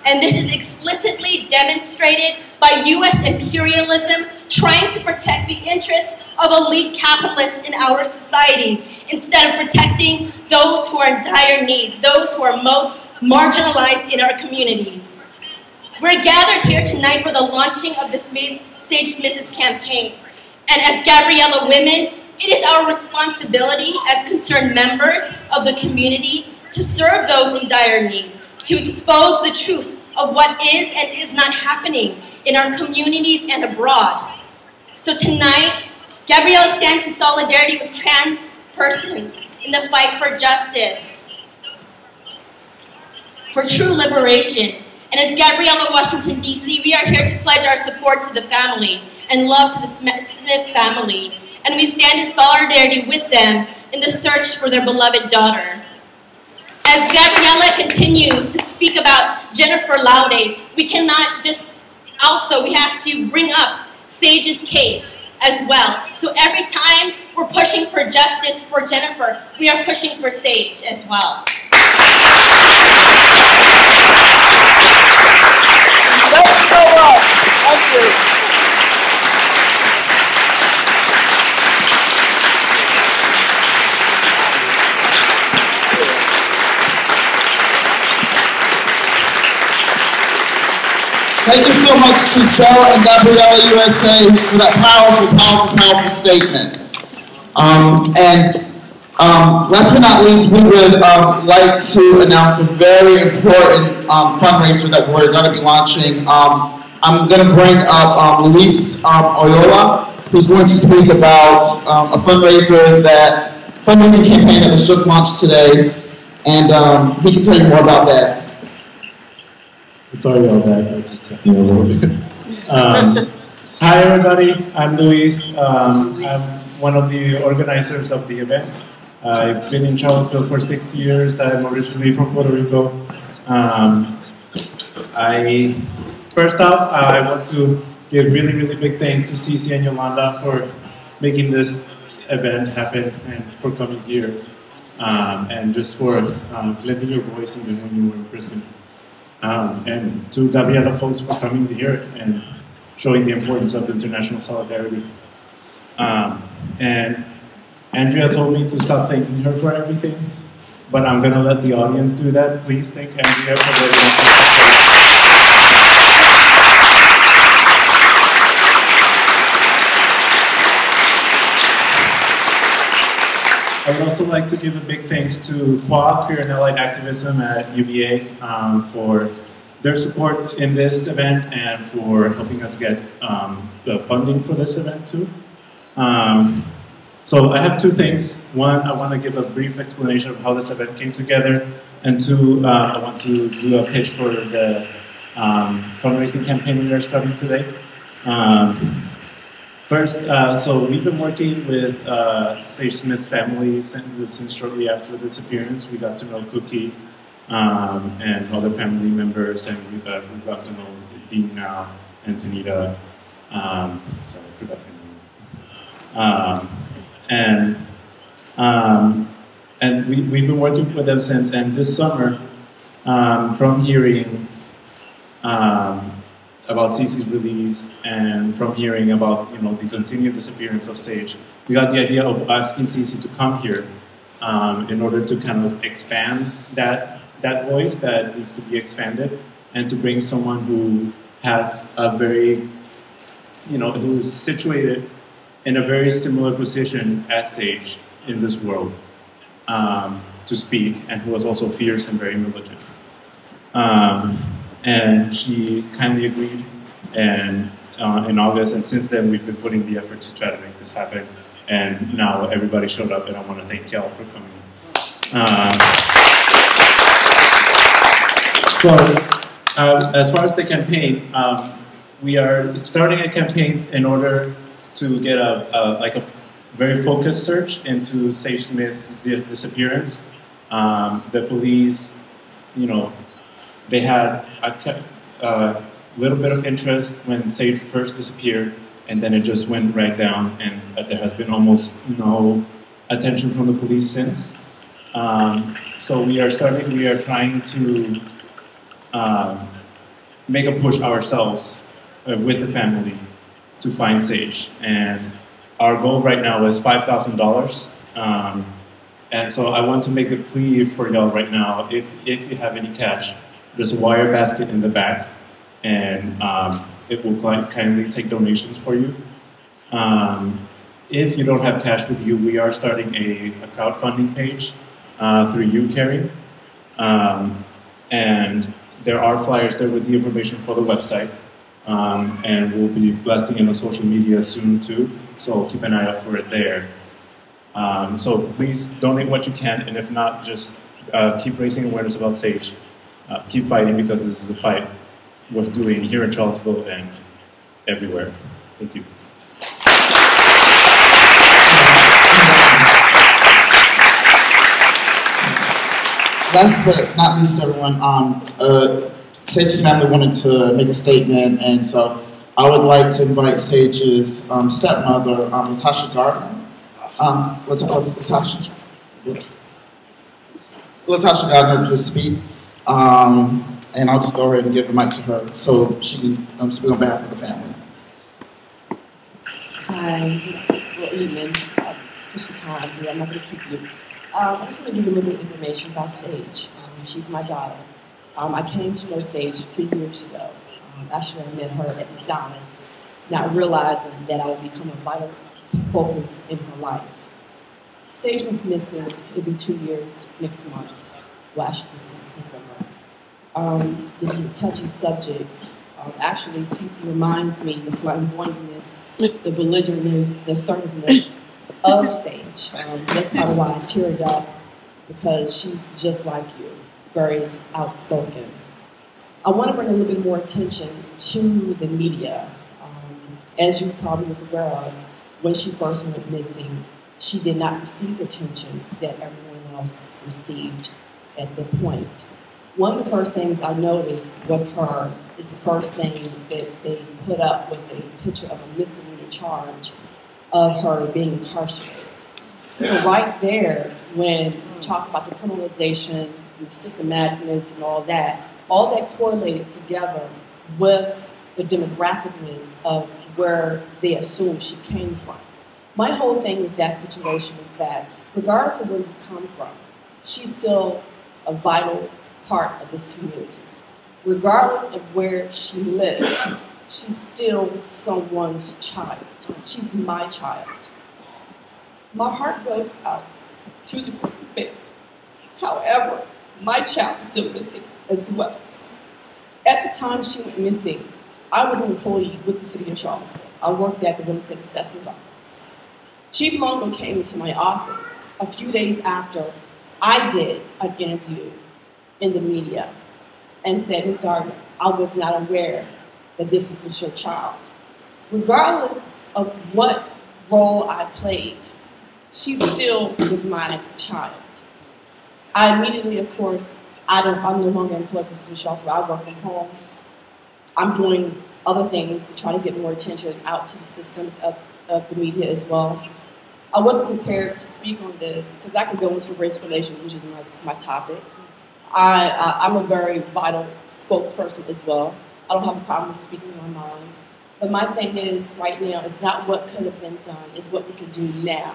and this is explicitly demonstrated by U.S. imperialism trying to protect the interests of elite capitalists in our society instead of protecting those who are in dire need, those who are most marginalized in our communities. We're gathered here tonight for the launching of the Sage Smith's campaign, and as Gabriela women, it is our responsibility as concerned members of the community to serve those in dire need, to expose the truth of what is and is not happening in our communities and abroad. So tonight, Gabriela stands in solidarity with trans persons in the fight for justice, for true liberation. And as Gabriela, Washington, D.C., we are here to pledge our support to the family and love to the Smith family. And we stand in solidarity with them in the search for their beloved daughter. As Gabriela continues to speak about Jennifer Laude, we cannot just, also we have to bring up Sage's case as well. So every time we're pushing for justice for Jennifer, we are pushing for Sage as well. Thank you so much. Thank you. Thank you so much to Joe and Gabriela USA for that powerful statement. Last but not least, we would like to announce a very important fundraiser that we're going to be launching. I'm going to bring up Luis Oyola, who's going to speak about a fundraising campaign that was just launched today, and he can tell you more about that. Sorry about that, I just got a little bit. Hi everybody, I'm Luis. I'm one of the organizers of the event. I've been in Charlottesville for 6 years. I'm originally from Puerto Rico. First off, I want to give really big thanks to CeCe and Yolanda for making this event happen and for coming here. And just for lending your voice even when you were in prison. And to Gabriela folks for coming here and showing the importance of international solidarity. And Andrea told me to stop thanking her for everything, but I'm gonna let the audience do that. Please thank Andrea for letting us. I would also like to give a big thanks to Quad, Queer and Allied Activism at UVA for their support in this event and for helping us get the funding for this event too. So I have two things. One, I want to give a brief explanation of how this event came together, and two, I want to do a pitch for the fundraising campaign we are starting today. First, so we've been working with Sage Smith's family since shortly after the disappearance. We got to know Cookie and other family members, and we got to know Dean now and Tanita. Sorry, I forgot her name. And we've been working with them since. And this summer, from hearing about CeCe's release and from hearing about the continued disappearance of Sage, we got the idea of asking CeCe to come here in order to kind of expand that voice that needs to be expanded, and to bring someone who has a very, who's situated in a very similar position as Sage in this world to speak, and who was also fierce and very militant. And she kindly agreed, and in August, and since then we've been putting the effort to try to make this happen, and now everybody showed up, and I want to thank y'all for coming. So, as far as the campaign, we are starting a campaign in order to get a very focused search into Sage Smith's disappearance. The police, they had a little bit of interest when Sage first disappeared, and then it just went right down, and there has been almost no attention from the police since. So we are trying to make a push ourselves with the family to find Sage, and our goal right now is $5,000. And so I want to make a plea for y'all right now. If you have any cash, there's a wire basket in the back, and it will kindly take donations for you. If you don't have cash with you, we are starting a crowdfunding page through you, Carrie. And there are flyers there with the information for the website. And we'll be blasting it on social media soon too, so keep an eye out for it there. So please donate what you can, and if not, just keep raising awareness about SAGE. Keep fighting, because this is a fight worth doing here in Charlottesville and everywhere. Thank you. Last but not least, everyone, Sage's family wanted to make a statement, and so I would like to invite Sage's stepmother, Latasha Gardner. Latasha Gardner to speak, and I'll just go ahead and give the mic to her so she can speak on behalf of the family. Hi, good evening. Just the time here, I'm not going to keep you. I just want to give you a little bit of information about Sage. She's my daughter. I came to know Sage 3 years ago. Actually, I met her at McDonald's, not realizing that I would become a vital focus in her life. Sage went missing. It'll be 2 years next month. Well, actually, this is November. This is a touchy subject. Actually, CeCe reminds me the flamboyantness, the belligerentness, the assertiveness of Sage. That's probably why I teared up, because she's just like you, very outspoken. I want to bring a little bit more attention to the media. As you probably was aware of, when she first went missing, she did not receive the attention that everyone else received at the point. One of the first things I noticed with her is the first thing that they put up was a picture of a misdemeanor charge of her being incarcerated. So right there, when you talk about the criminalization, the systematicness and all that correlated together with the demographicness of where they assumed she came from. My whole thing with that situation is that regardless of where you come from, she's still a vital part of this community. Regardless of where she lived, she's still someone's child. She's my child. My heart goes out to the family. However, my child is still missing as well. At the time she went missing, I was an employee with the city of Charlottesville. I worked at the Real Estate Assessment Office. Chief Longo came into my office a few days after I did an interview in the media and said, Ms. Gardner, I was not aware that this was your child. Regardless of what role I played, she still was my child. I immediately, of course, I'm no longer employed with the city of Charlottesville. I work from home. I'm doing other things to try to get more attention out to the system of the media as well. I wasn't prepared to speak on this because I could go into race relations, which is my topic. I'm a very vital spokesperson as well. I don't have a problem with speaking my mind. But my thing is, right now, it's not what could have been done, it's what we can do now.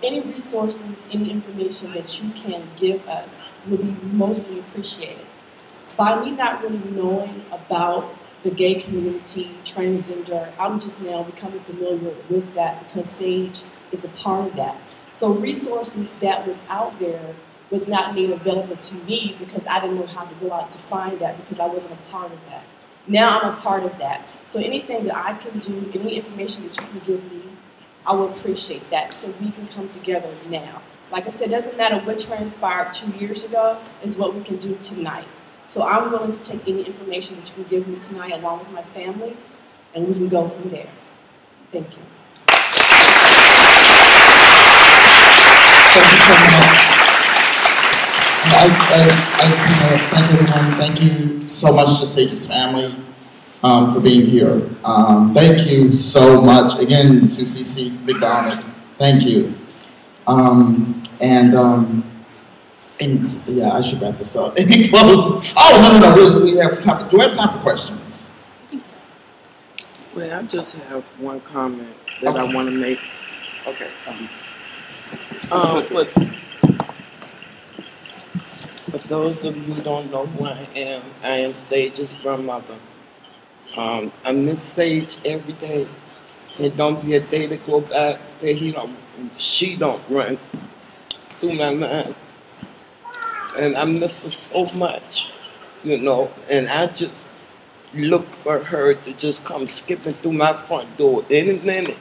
Any resources, any information that you can give us would be mostly appreciated. By me not really knowing about the gay community, transgender, I'm just now becoming familiar with that because Sage is a part of that. So resources that was out there was not made available to me because I didn't know how to go out to find that because I wasn't a part of that. Now I'm a part of that. So anything that I can do, any information that you can give me, I will appreciate that so we can come together now. Like I said, it doesn't matter what transpired 2 years ago, it's what we can do tonight. So I'm willing to take any information that you can give me tonight along with my family, and we can go from there. Thank you. Thank you so much. Thank everyone. Thank you so much to Sage's family for being here. Thank you so much again to CeCe McDonald. Thank you. Yeah, I should wrap this up. In close. Oh no! We have time. Do we have time for questions? Well, I just have one comment that I want to make. Okay. For those of you who don't know who I am Sage's grandmother. I miss Sage every day. There don't be a day to go back that she don't run through my mind. And I miss her so much. you know, and I just look for her to just come skipping through my front door any minute,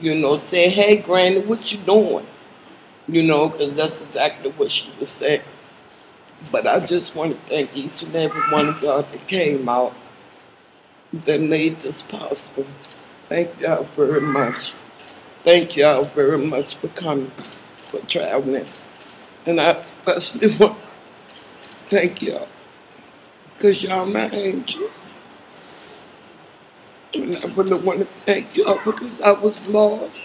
you know, saying, hey, Granny, what you doing? You know, because that's exactly what she would say. But I just want to thank each and every one of y'all that came out, that made this possible. Thank y'all very much. Thank y'all very much for coming, for traveling. And I especially want to thank y'all, because y'all my angels. And I really want to thank y'all because I was lost.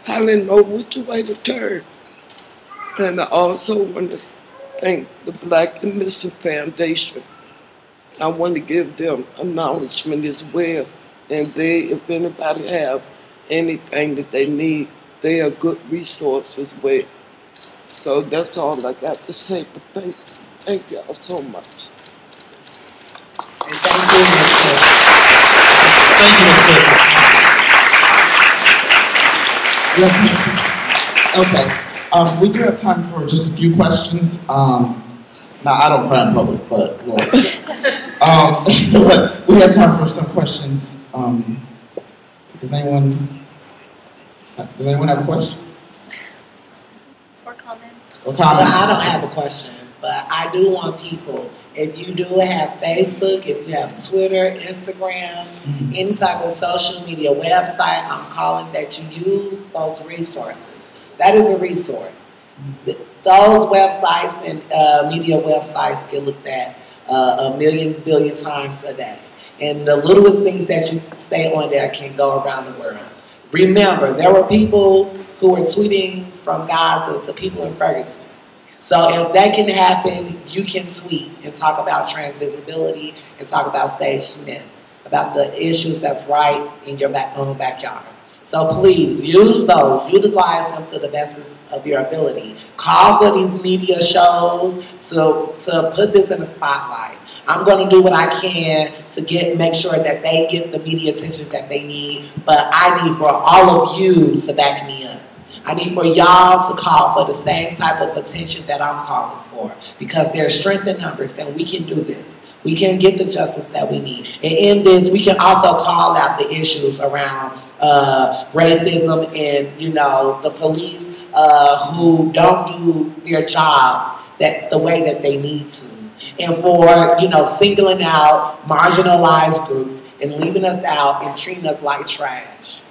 I didn't know which way to turn. And I also want to thank the Black and Missing Foundation. I want to give them acknowledgement as well. And they, if anybody have anything that they need, they are a good resource as well. So that's all I got to say, but thank y'all so much. And thank you, Mr. Thank you, Ms. Okay. We do have time for just a few questions. Now, I don't cry in public, but, well, but we have time for some questions. Does anyone have a question? Or comments? Or comments? Well, I don't have a question, but I do want people, if you do have Facebook, if you have Twitter, Instagram, any type of social media website, I'm calling that you use those resources. That is a resource. Those websites and media websites get looked at a million, billion times a day. And the littlest things that you say on there can go around the world. Remember, there were people who were tweeting from Gaza to people in Ferguson. So if that can happen, you can tweet and talk about transvisibility and talk about Sage Smith, about the issues that's right in your own backyard. So please, use those, utilize them to the best of your ability. Call for these media shows to put this in the spotlight. I'm going to do what I can to make sure that they get the media attention that they need, but I need for all of you to back me up. I need for y'all to call for the same type of attention that I'm calling for, because there's strength in numbers and we can do this. We can get the justice that we need. And in this, we can also call out the issues around racism and, you know, the police who don't do their jobs the way that they need to. And for, you know, singling out marginalized groups and leaving us out and treating us like trash.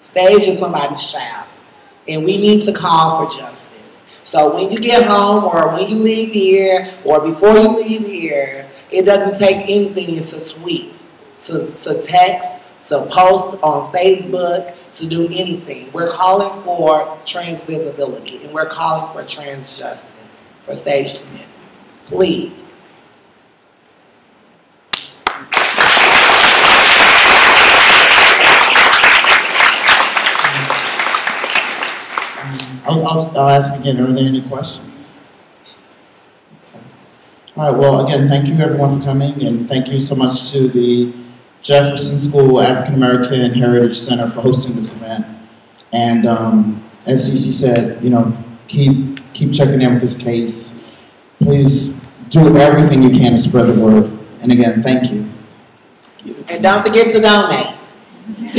Sage is somebody's child. And we need to call for justice. So when you get home or when you leave here or before you leave here, it doesn't take anything to tweet, to text, to post on Facebook, to do anything. We're calling for trans visibility and we're calling for trans justice for Sage Smith. Please. I'll ask again, are there any questions? All right, well, again, thank you everyone for coming, and thank you so much to the Jefferson School African American Heritage Center for hosting this event. And as CeCe said, you know, keep checking in with this case. Please do everything you can to spread the word. And again, thank you. And don't forget to donate. Donate.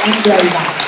Thank you, everybody.